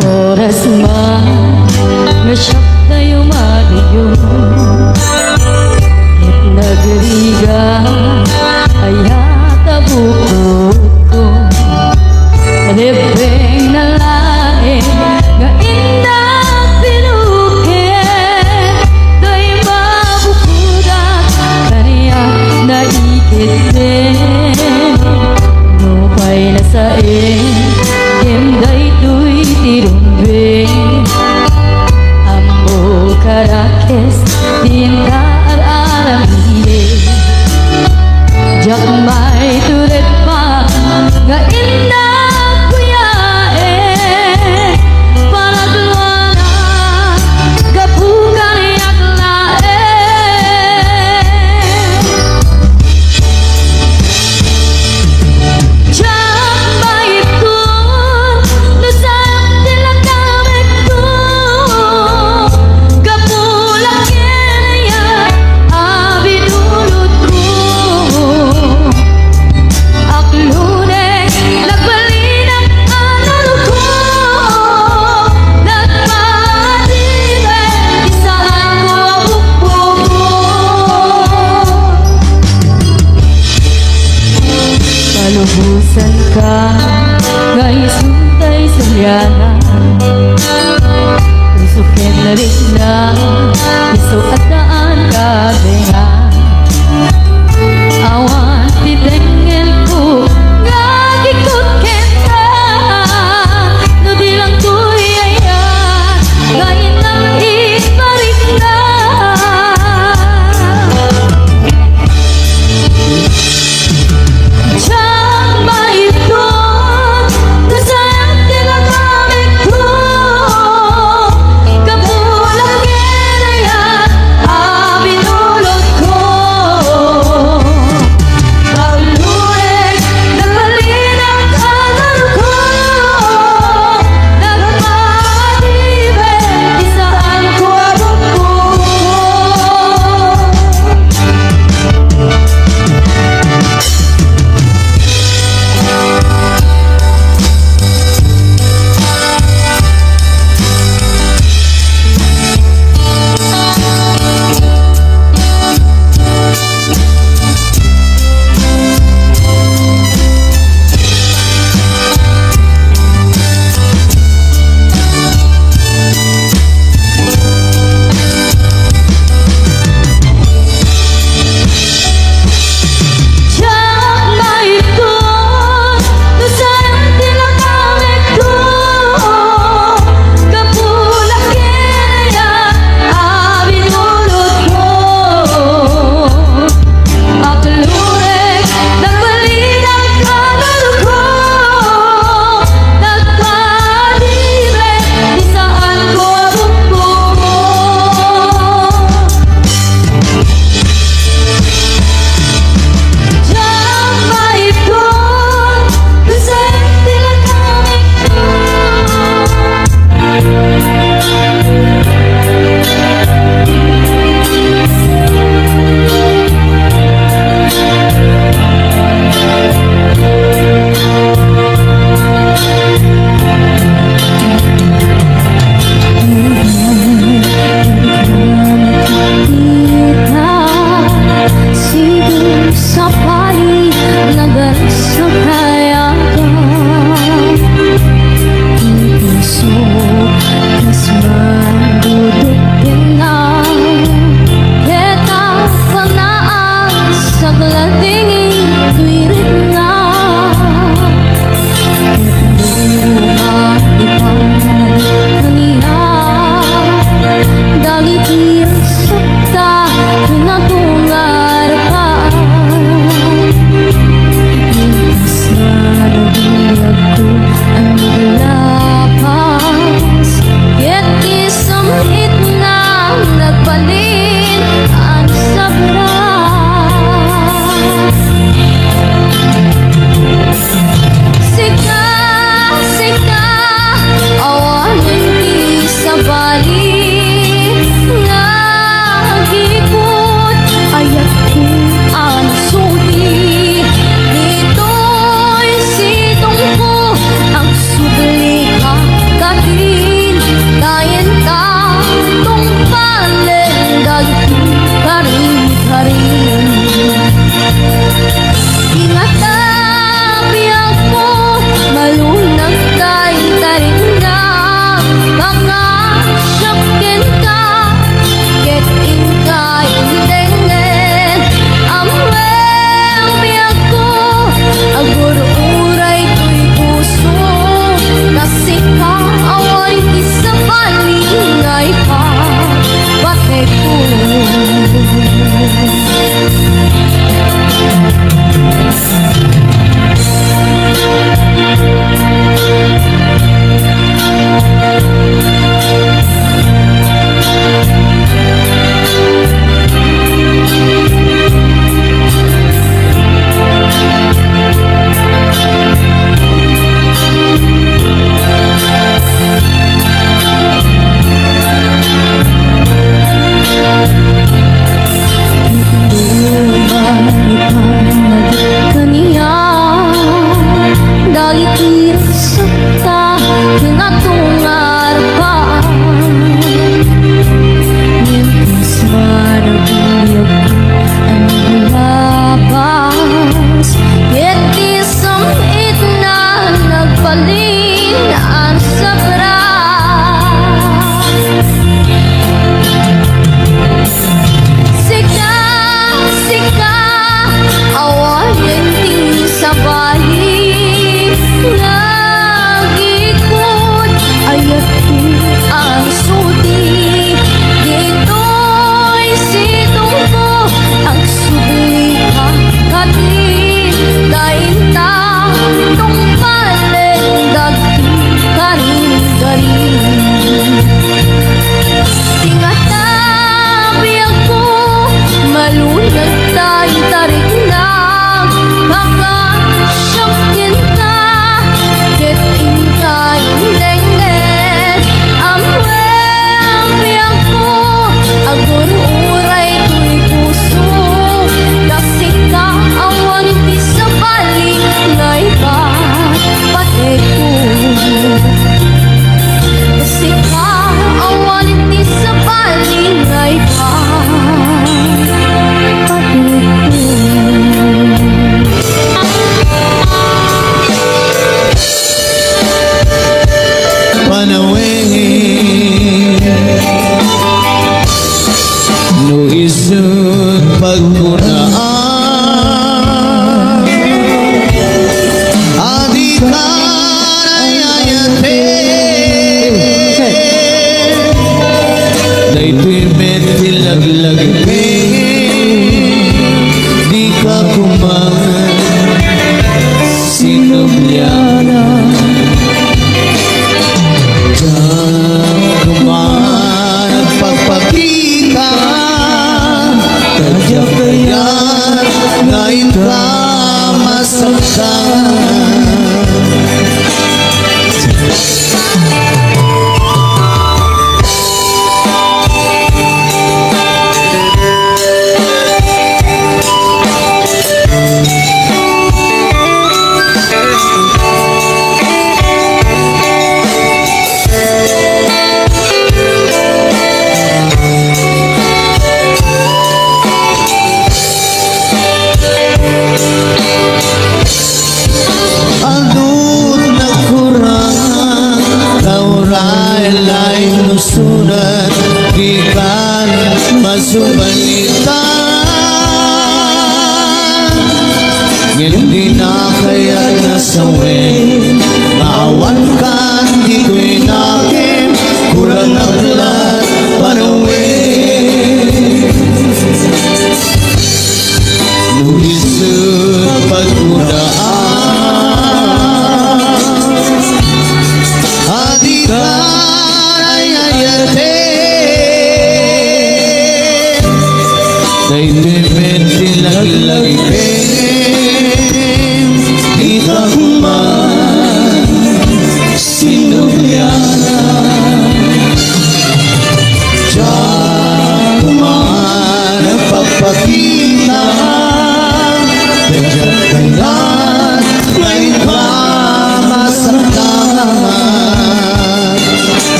Oras man nasyak tayo mariyo, at nagriga ay hatabukot ko. Libeng na laing nga indang pinukit, do'y mabukudak kaniya na ikitin. Nupay na saing Himday tuy tirumbing, ambo karakes tinta ar-aramide. Jak may tulit pa nga inda kuyae, para duluana gabukan yak lae. Palubusan ka ngay suntay salyana, usukin na rin na iso at daan kabenga. Awan titengel ko nga gikot kenta, no di lang ko'y ayan ngayon lang iparik na. Siyang maipon na sayang tinatawag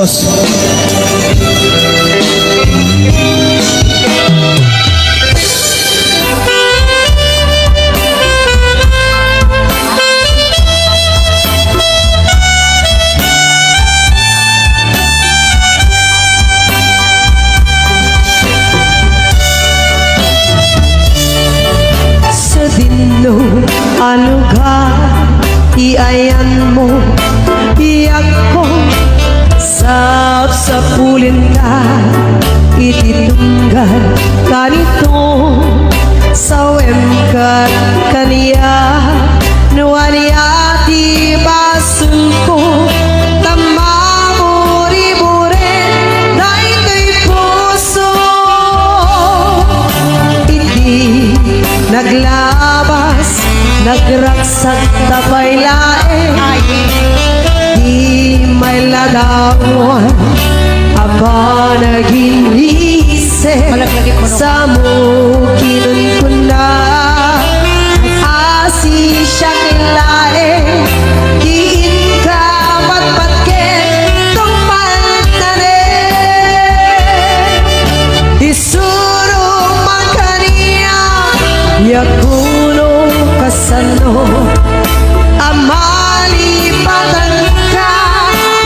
boss. Sa dinlo, ano ka, iayan mo, iyak ko, sa pulin ka, ititunggal kanito, sawem ka kaniya, nuwaniya di basun ko, tamamuri-burin, dahil kay puso, iti naglabas, nagraksak tapay lae, di may ladawan, aba nag-inisip, sa mukinan ko na, asi siya kilae, diin ka patpatkin, tungpal na rin, isuro man kaniya, yakuno kasano, amali patangka,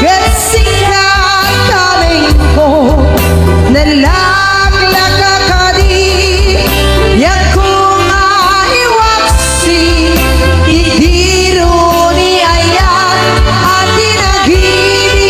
getsika kaming ko, nalaglaga ka di, yakong aiwaksi, idiro ni ayan, at inagini.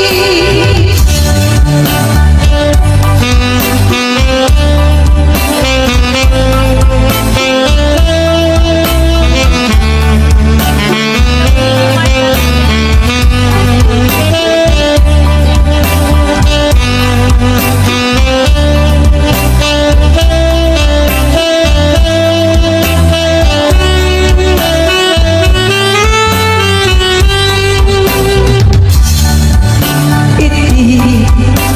Iti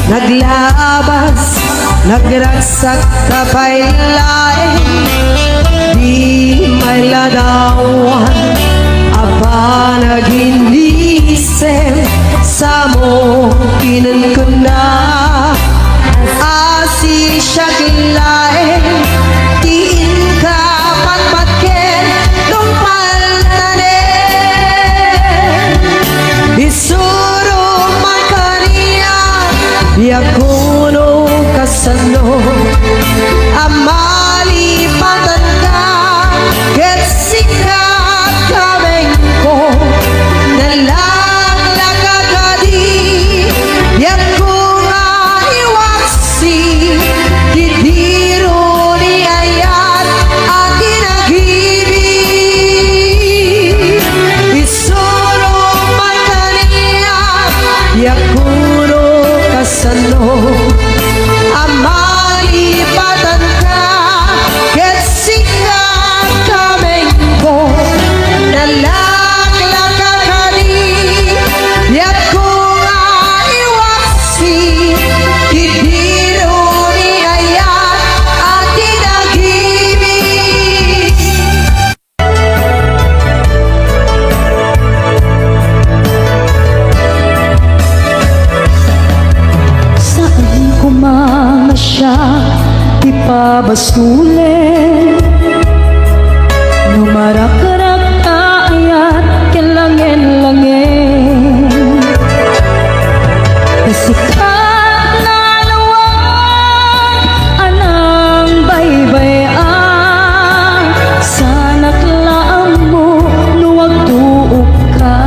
naglabas, nagragsak kapay lain, di may ladawan, aba nag-inisip, sa mo kinan ko na, asi siya kilain, diin ka patpatkin, lumpal na rin, isuro man kaniya, yakuno kasano, amali patanda, getsika kaming ko, nalaglaga ka di, yakong aiwaksi, didiro ni ayan, at inagibig, isuro man kaniya, yakuno kasano, amali patanda, getsika kaming ko, nalaglaga ka di, yakong aiwaksi, didiro ni ayan, at inagibig. Saan kumamasya, di pa basulin, numarak-rak ayat kilangin-langin, kasikat na lawan, anang baybayan, sanak laang mo, nuwag tuok ka.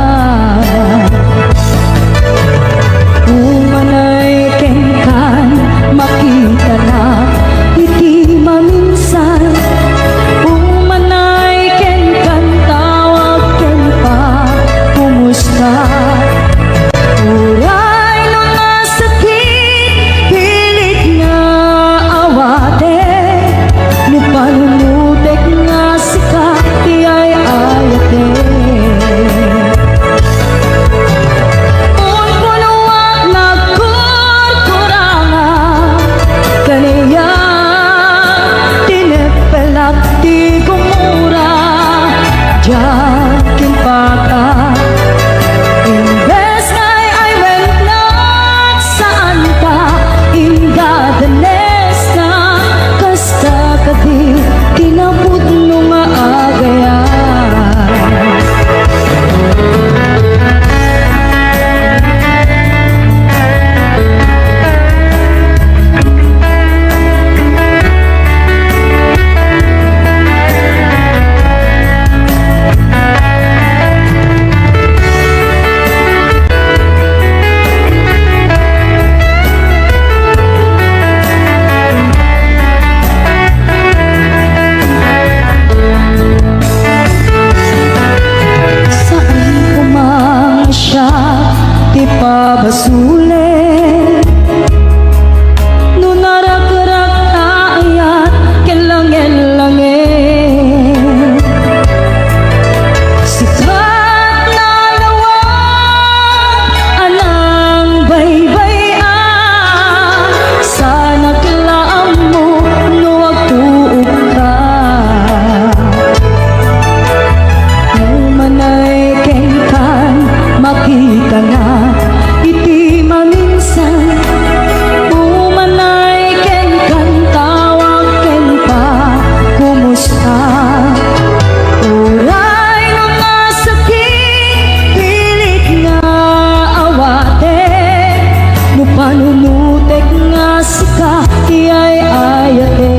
Umanay kengkan, makita na, iti maminsan. Umanay kengkan, tawag ken pa, kumusta? Uray no nas sulit no narak-rak na ayat kelangin-langin sikat na lawang anang baybayan sa naglaam mo no agtuog ka manay kengkan makita na iti maminsan umanay kengkan tawag ken pa kumusta uray no nasakit pilit nga awate no panunutek nga sika iyay ayate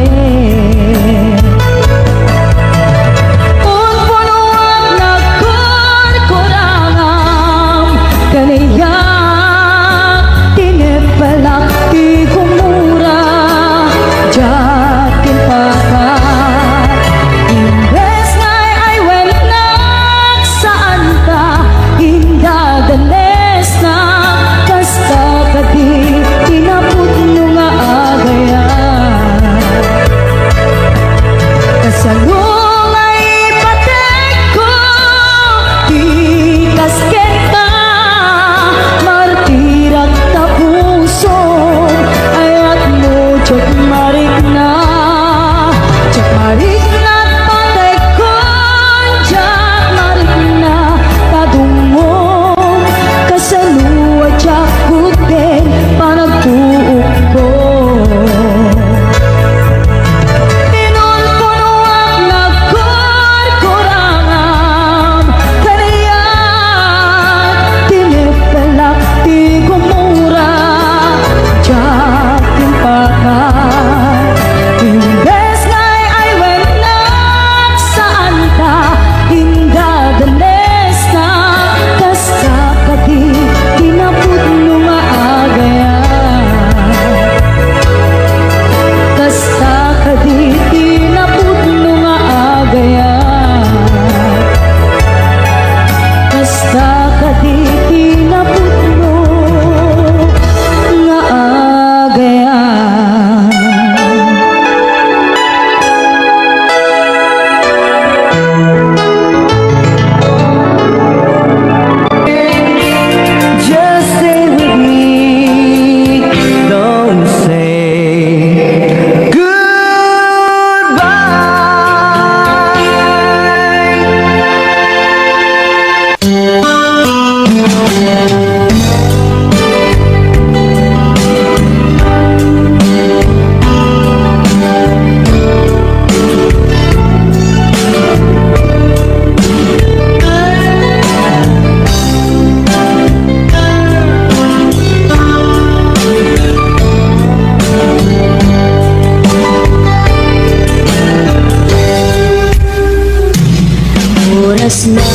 oras na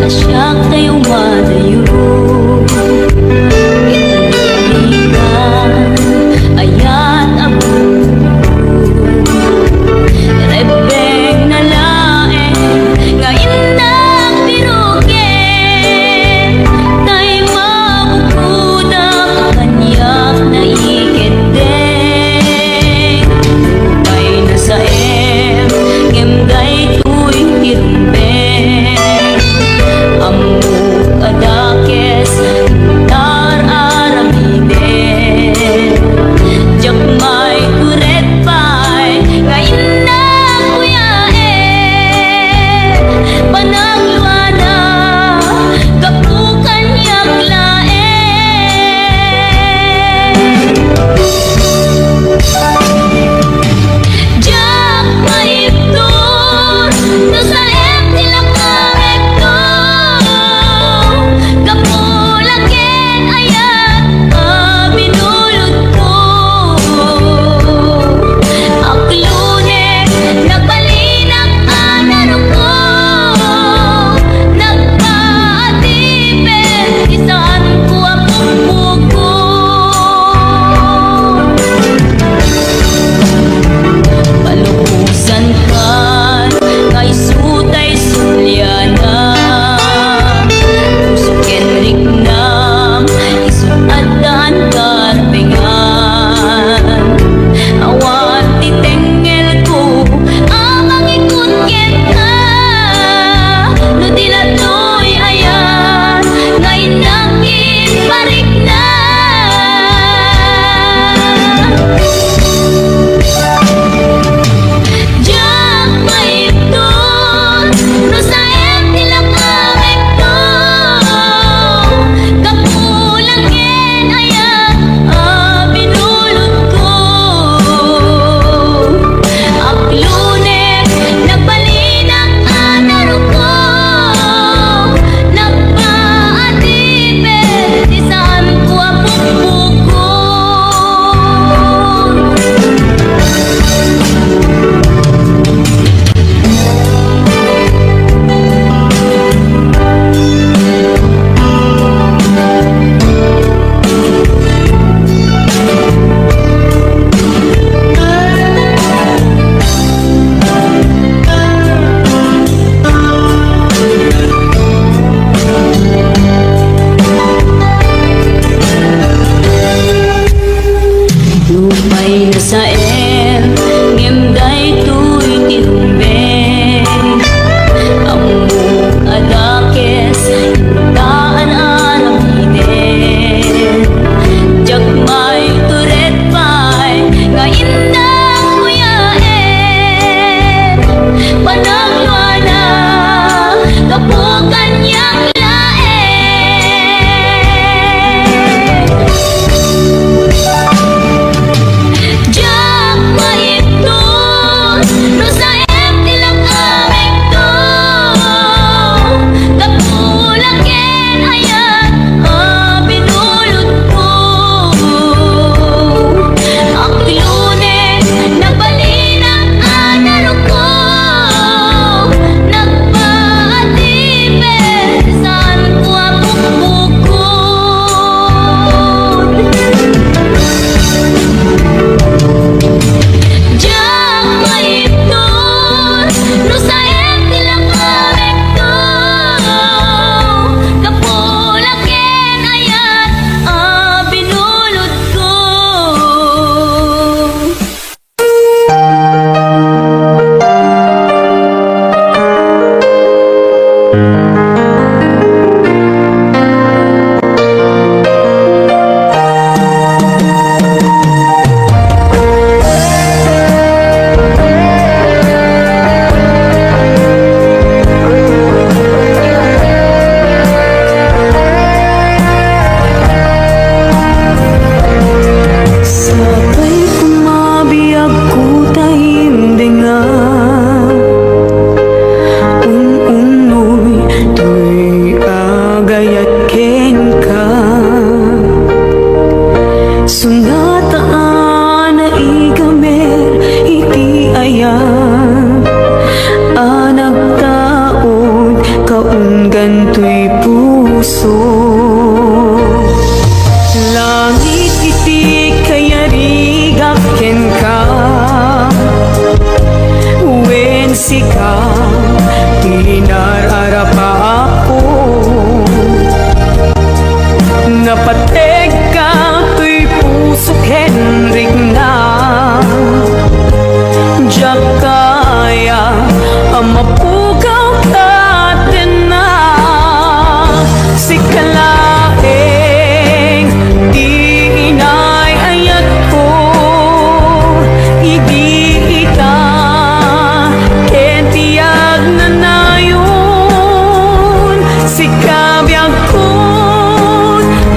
asyak tayo madayo itinaligan ayat ako rebeng na laeng ngayon na pirukin tayo mabukudang kanyak na iketeng may nasaem ngem day tuwing tirumbeng amuk ada Sungataan na igamer iti ayan anak taon kaunggan to'y puso. Langit iti kayarigak ken ka wen sika tinararapa ako napateg ka to'y puso Henrik na diyak kaya ang mapugaw ka din na si kalaeng di inay ayat ko igita ken tiyag na nayon si kabiyag ko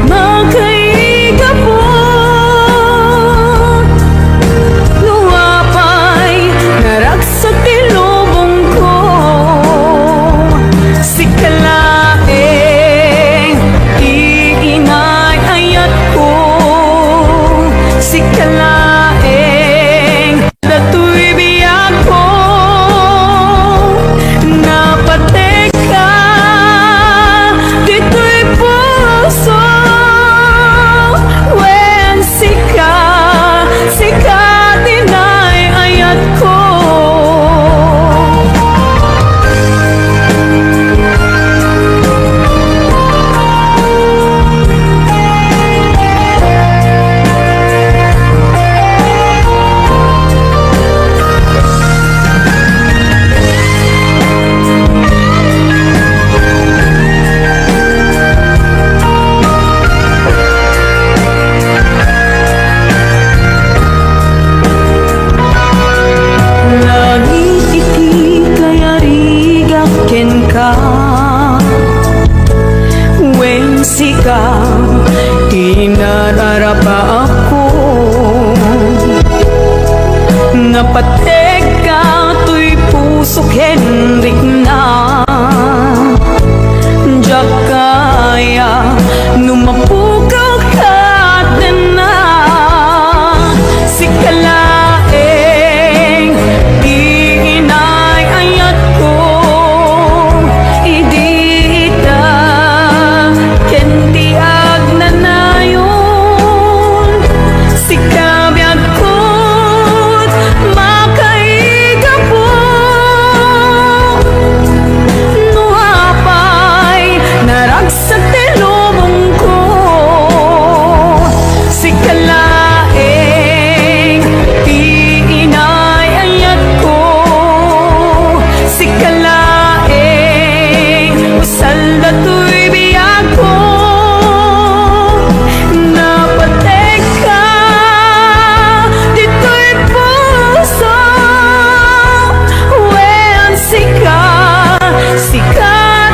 magkaigapon luwapay naragsak ti lubong ko si kalaeng iinay ayat ko si kalaeng dato'y biyag ko napateg ka dito'y puso wen sika dinay ayat ko. Langit iti kayarigak ken ka wen sika tinararapa ako napateg ka to'y puso Henrik na diyak kaya numapugaw ka din na si kalaeng di inay ayat ko idita ken tiyag na nayon si kabiyag ko't makaigapon nuapay naragsak ti lubong ko si kalaeng di inay ayat ko si kalaeng usal dato'y biyag ko napateg ka dito'y puso wen sika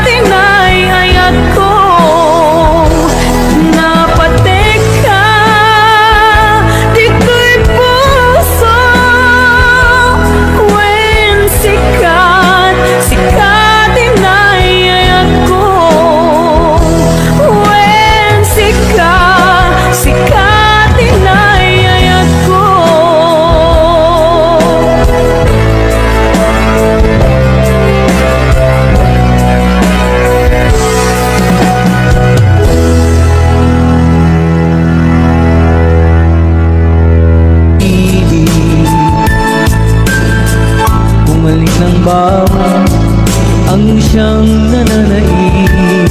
tinay ayat ko napateg ka dito'y puso wen sika tinay ayat ko wen sika tinay ayat ko. Ibig bumalik ng bawa ang siyang nananaig.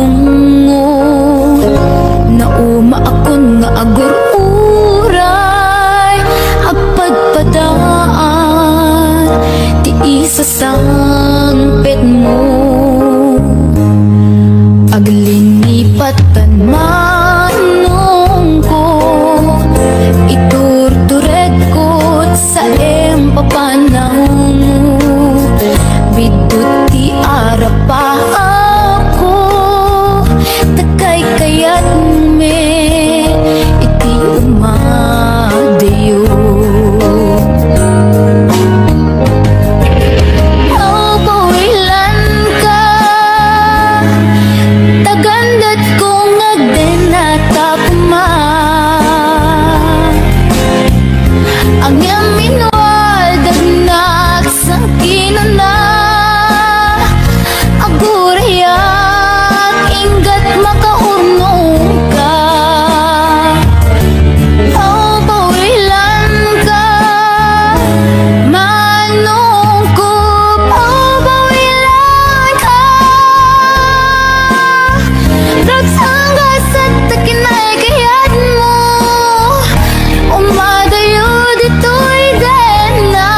dungo nauma akon nga agururay apad padaan ti isa sangpet mo aglingipatan manong ko iturtured ko sa empapanahon bidot ti arapa ako takay kayat me iti umadayo pawilan ka tagandat kong agdenatapuma ang yamin waldagnak sa kinuna agurayak inggat makaunong ka pawilan ka manong ko pawilan ka ragsangga sa takinay kayat mo umadayo dito'y dena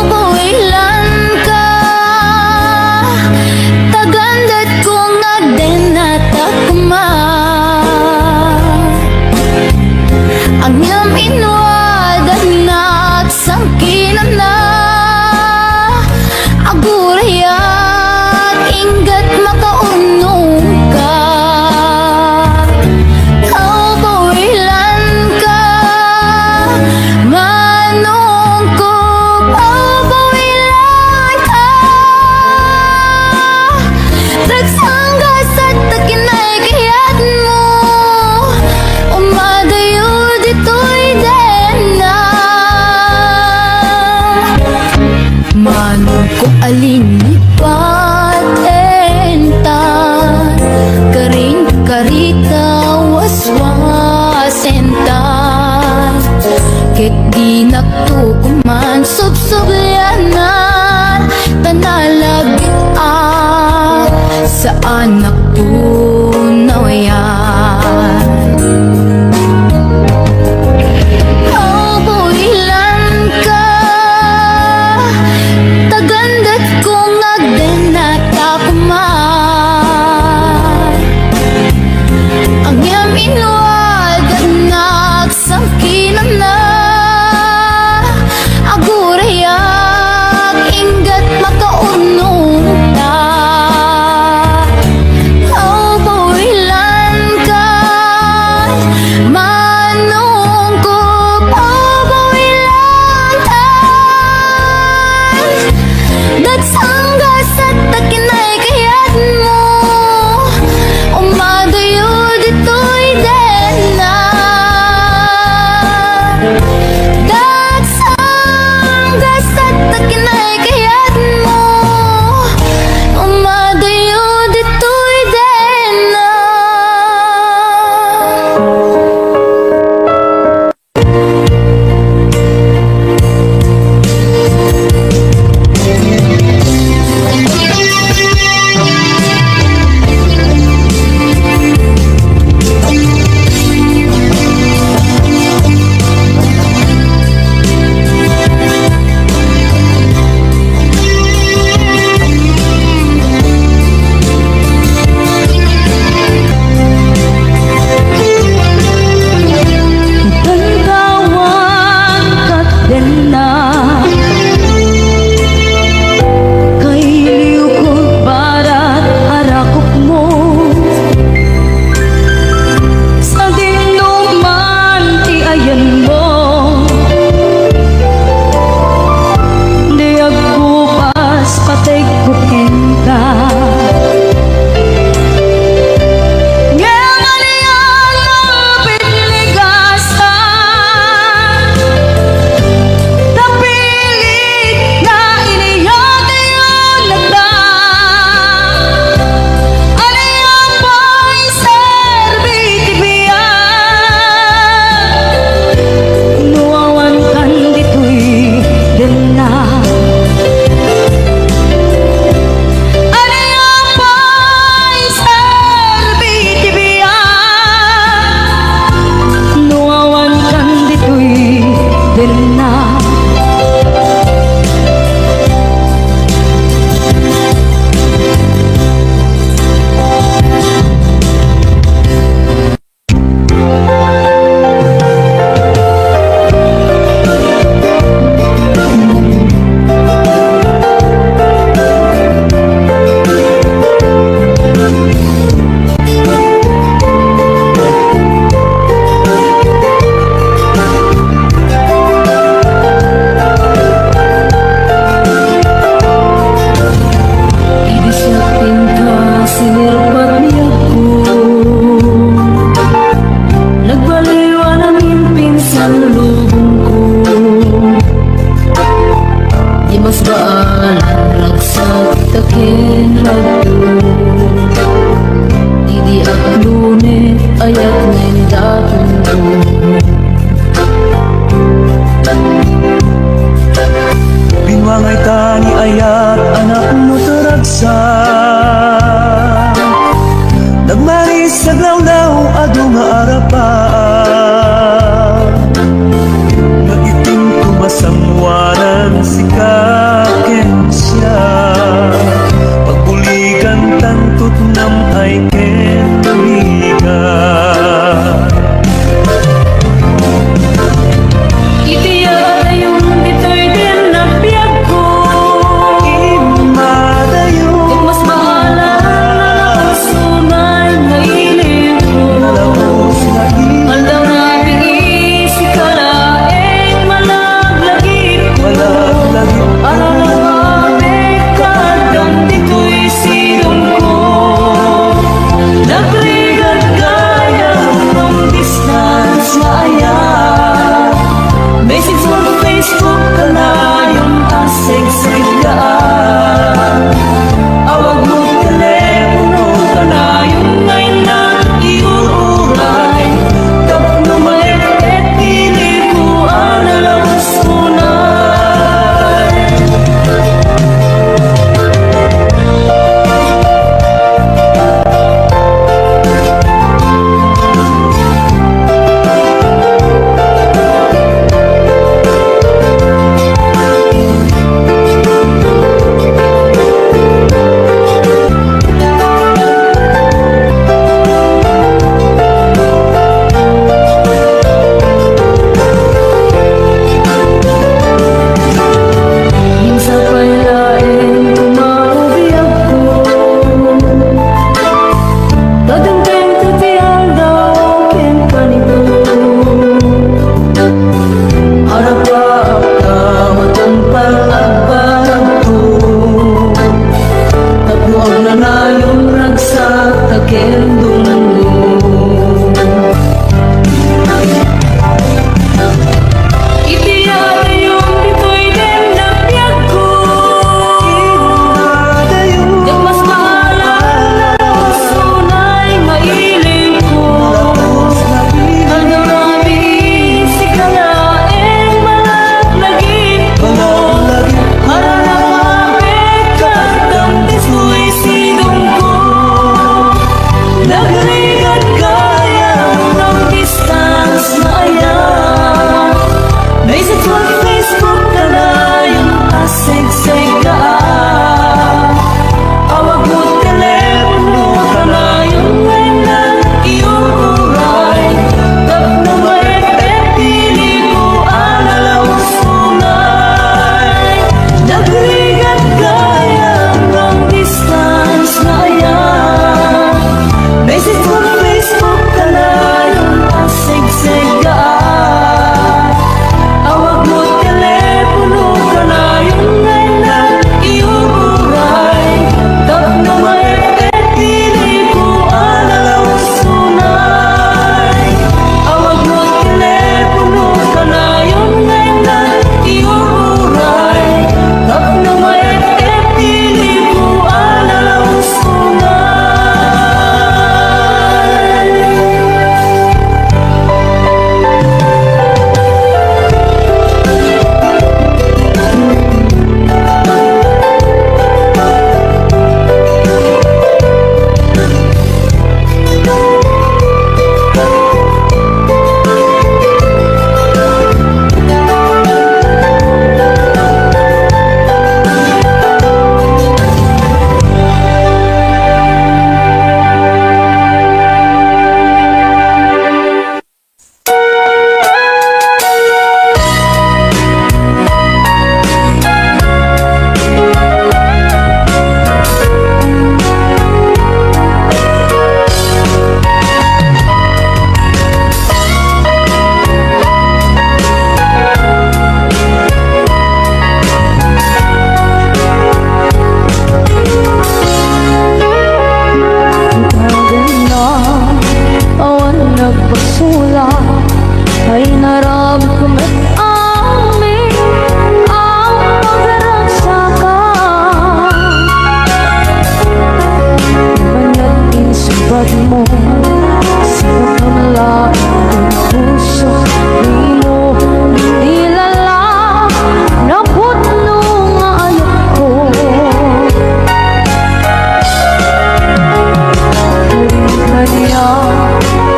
pawilan ka tagandat kong agdenatapuma ang yamin waldagnak sa kinuna agurayak inggat makaunong ka pawilan ka manong ko pawilan ka ragsangga sa takinay kayat mo umadayo dito'y dena manong ko alinipat entan karing karita waswasentan ket di naktukuman subsubyanan tanalagit sa anak tunaw yan pawilan ka tagandat kong agdenatapuma ang yamin waldagnak sa kinuna agurayak inggat makaunong ta pawilan ka manong ko pawilan ka dagsangga sa takinay kayat mo umadayo dito'y dena Lunes ayat ngayon dapat ko. Binwangay tani ayat anak mo taragsa. Nagmanis sa glawlaw adu maarapaan. Nagiting tumasamwanan si kakensya. Pagbuligan tantut nam ay kenaligan. Itiya yung dito'y din na piyag ko. Imadayo Mas mahalan na sunay na ilim ko. Nalabos na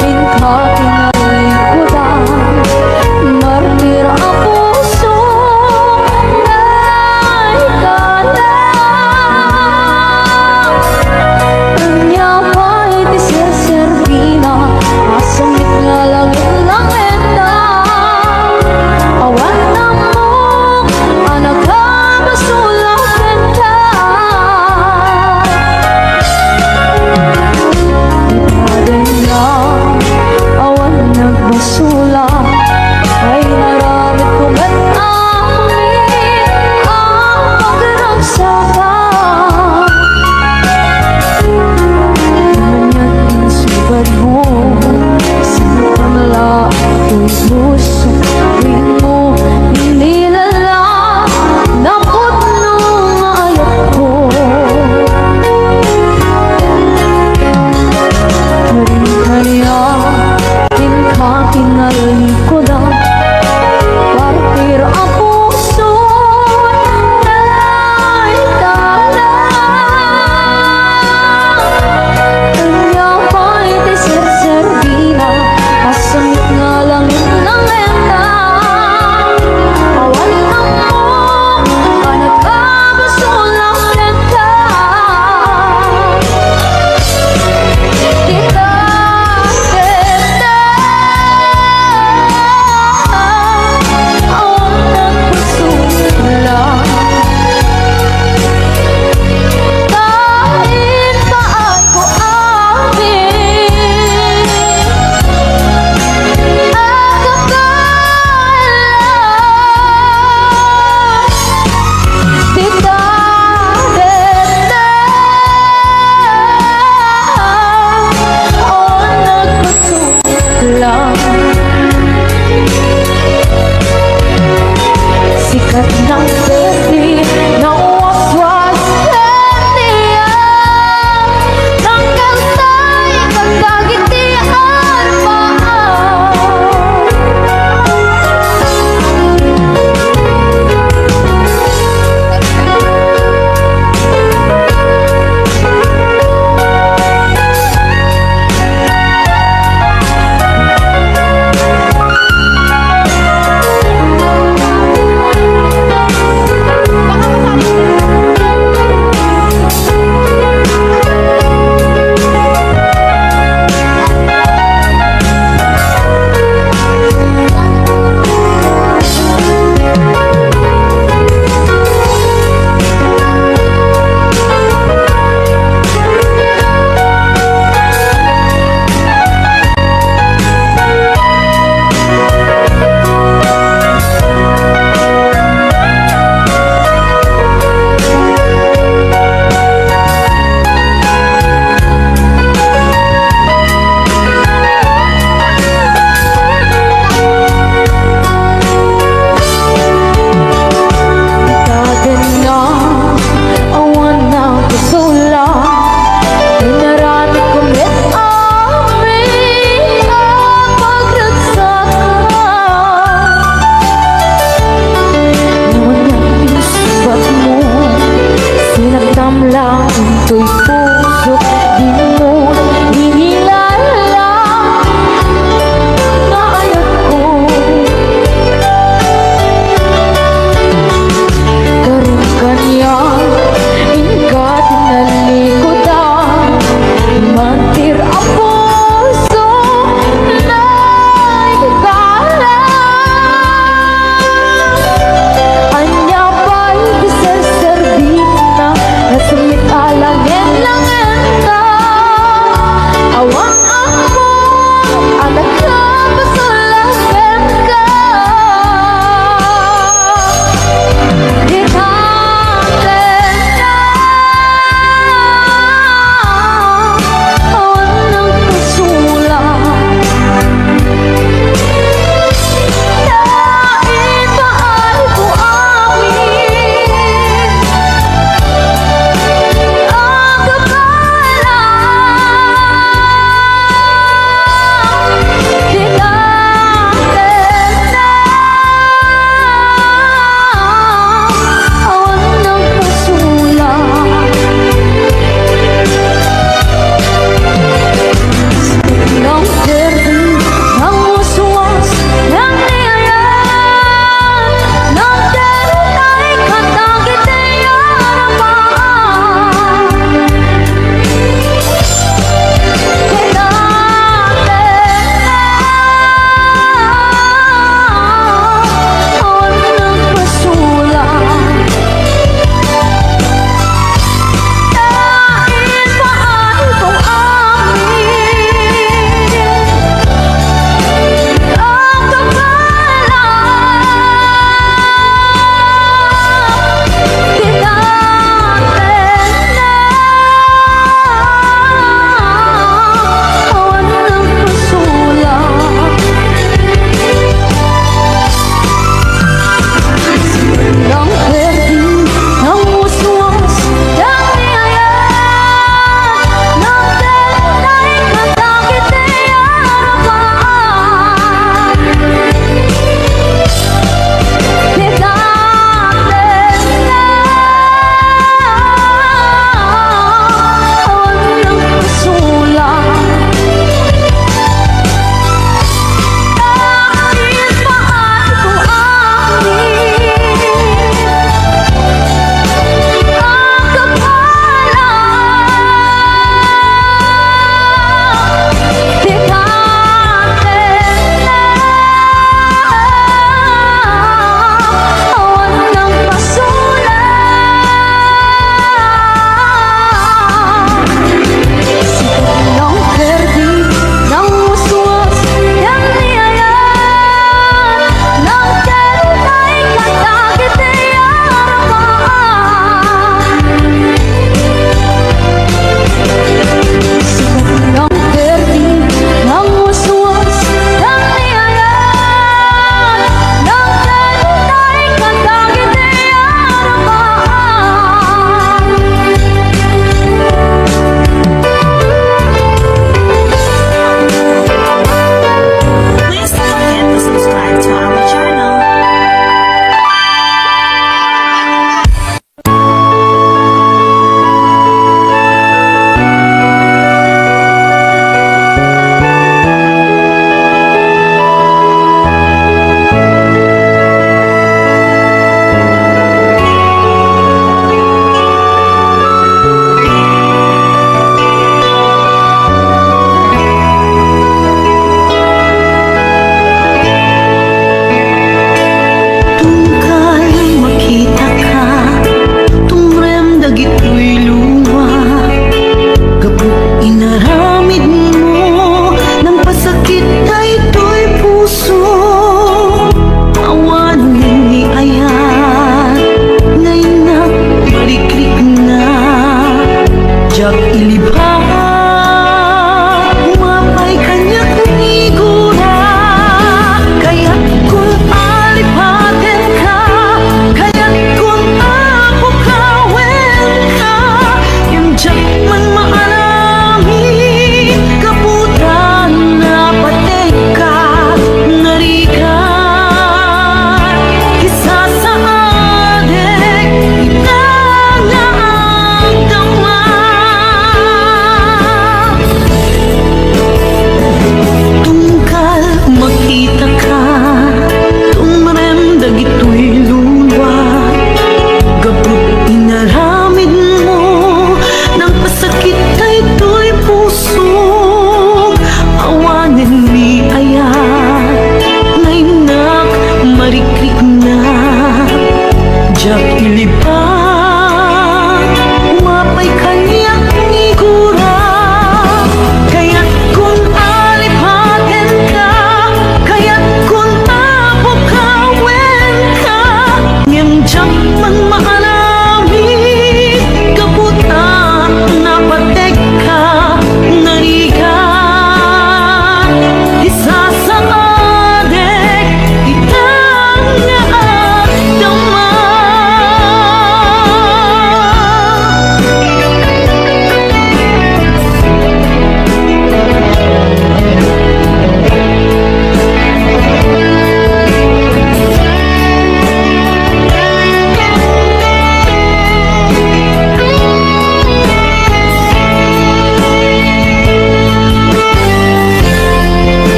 Tingka kinalikutan Martir ang puso na ikalang Kanya pa'y di serservina Asangit nga langit Awan na mo Anak ka masulakan ka Ipadin na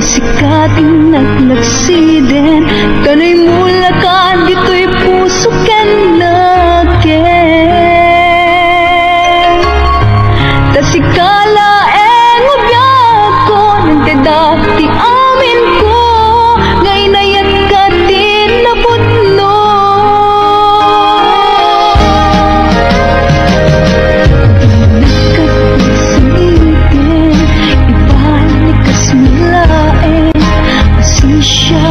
sikating naglaksiden kanay mula ka dito'y puso ken naken tasikala ubyak ko nagdadati amin ko ngay nayat ka din naputno ibalik kas milaen asisya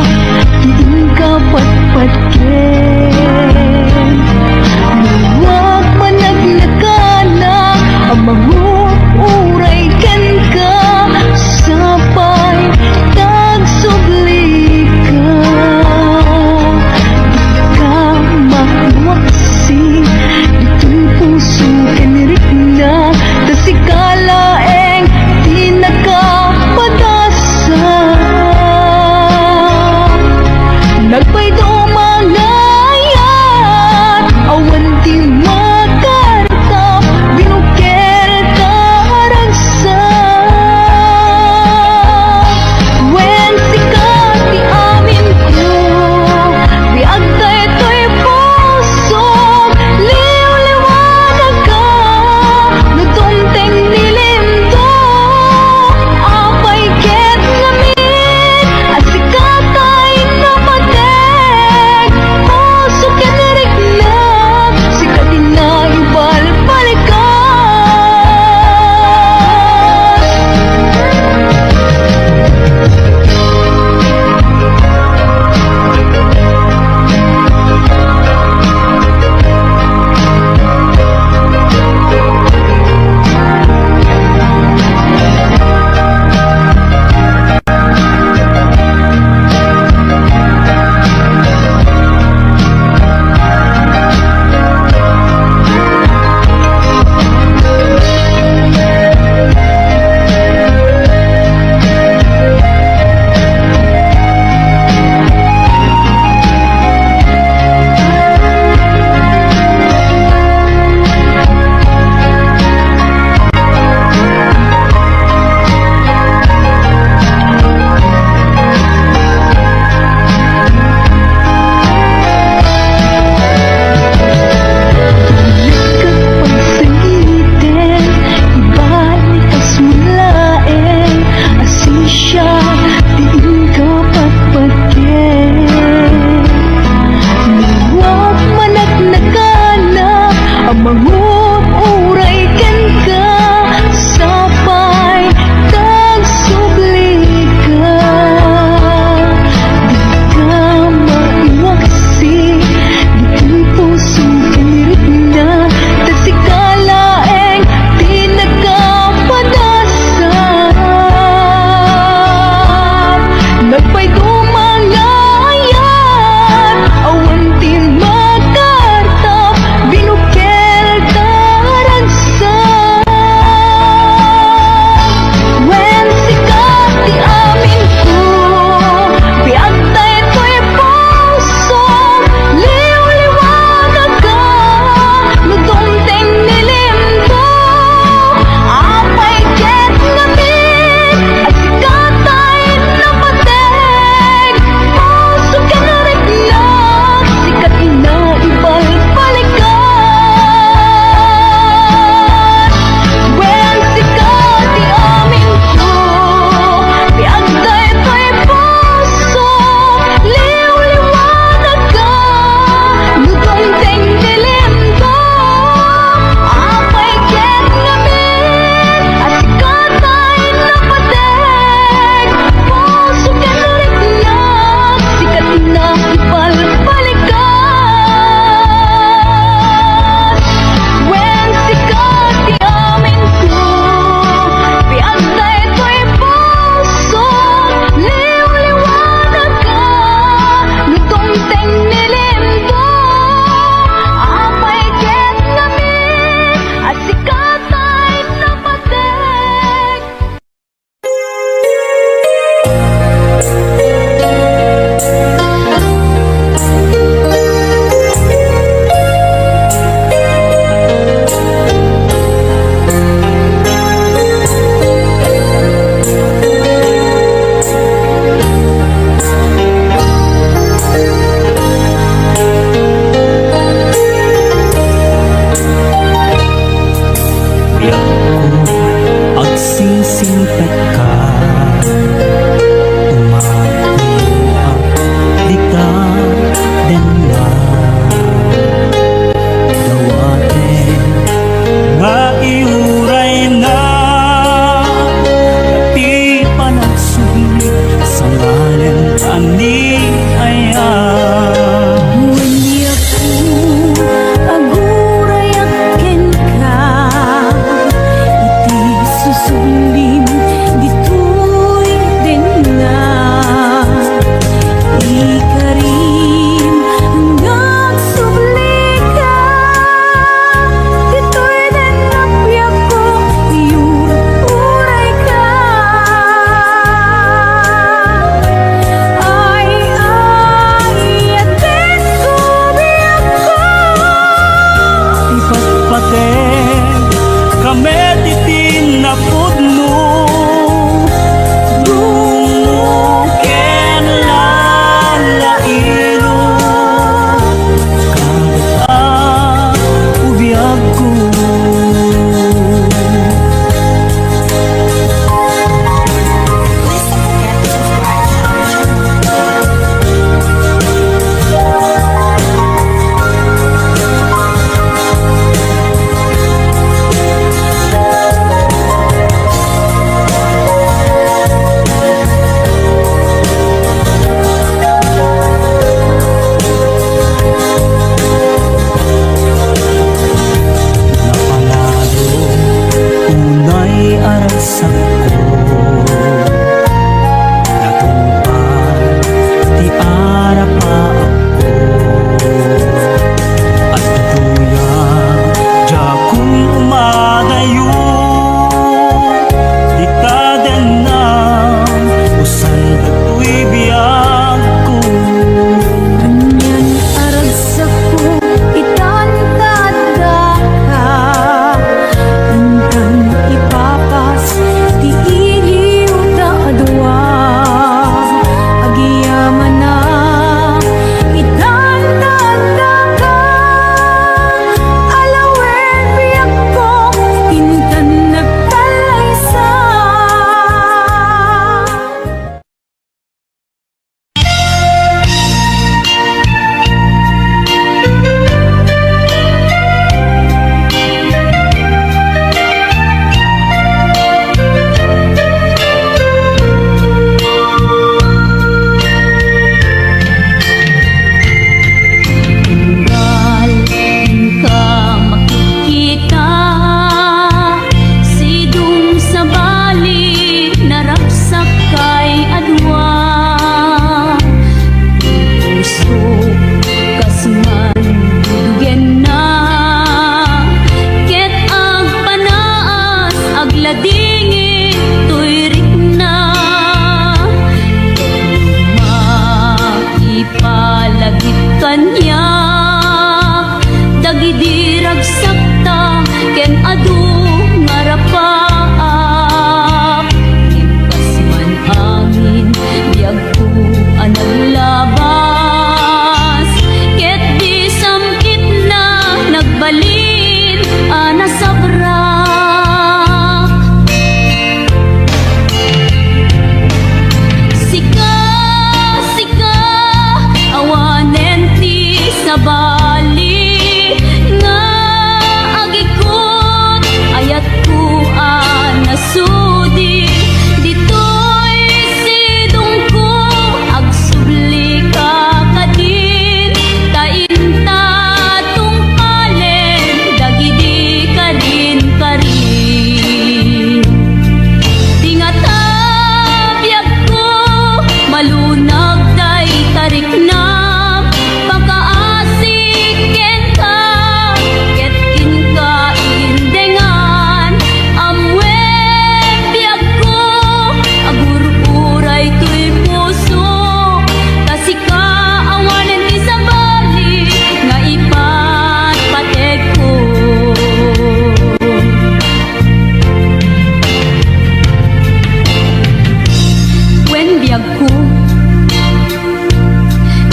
ko.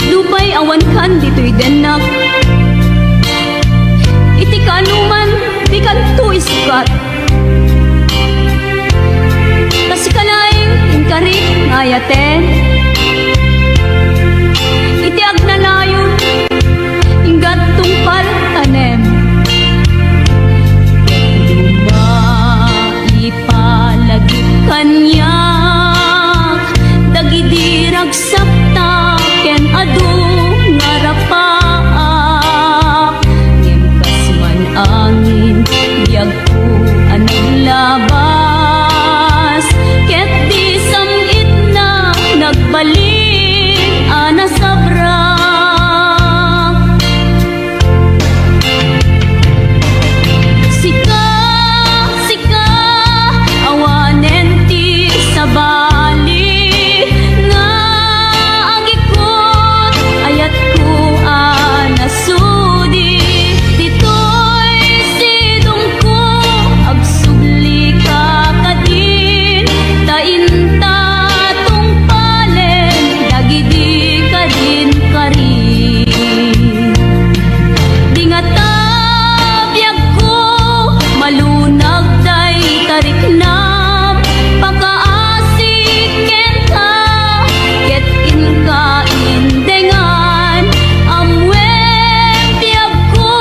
Lupay awan kan dito'y denak. Iti kanuman di kanto iskat. Kasi kalaing inkarit ngayaten. Iti agnalayon inggat tungpal tanem. Ipalagit kanyak dagidirag sapta ken adu ngarapaak ngem kasman angin biyag ko anong labas ket di samit na nagbalik ana sabra. Sika awanen ti sabali nga agikot ayat ko anasudi ditoy sidong ko agsubli ka kadin tainta tungpalen dagidi kadin karin di nga tabiyag ko malunag day tariknam pakaasik ken ka ket inka indengan amwen biyag ko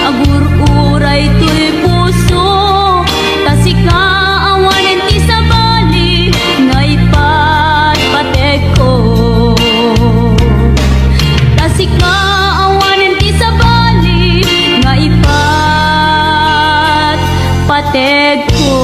agur-uray to'y puso tasika awanen ti sabali nga ipatpatek ko tasika awanen ti sabali nga ipatpatek ko.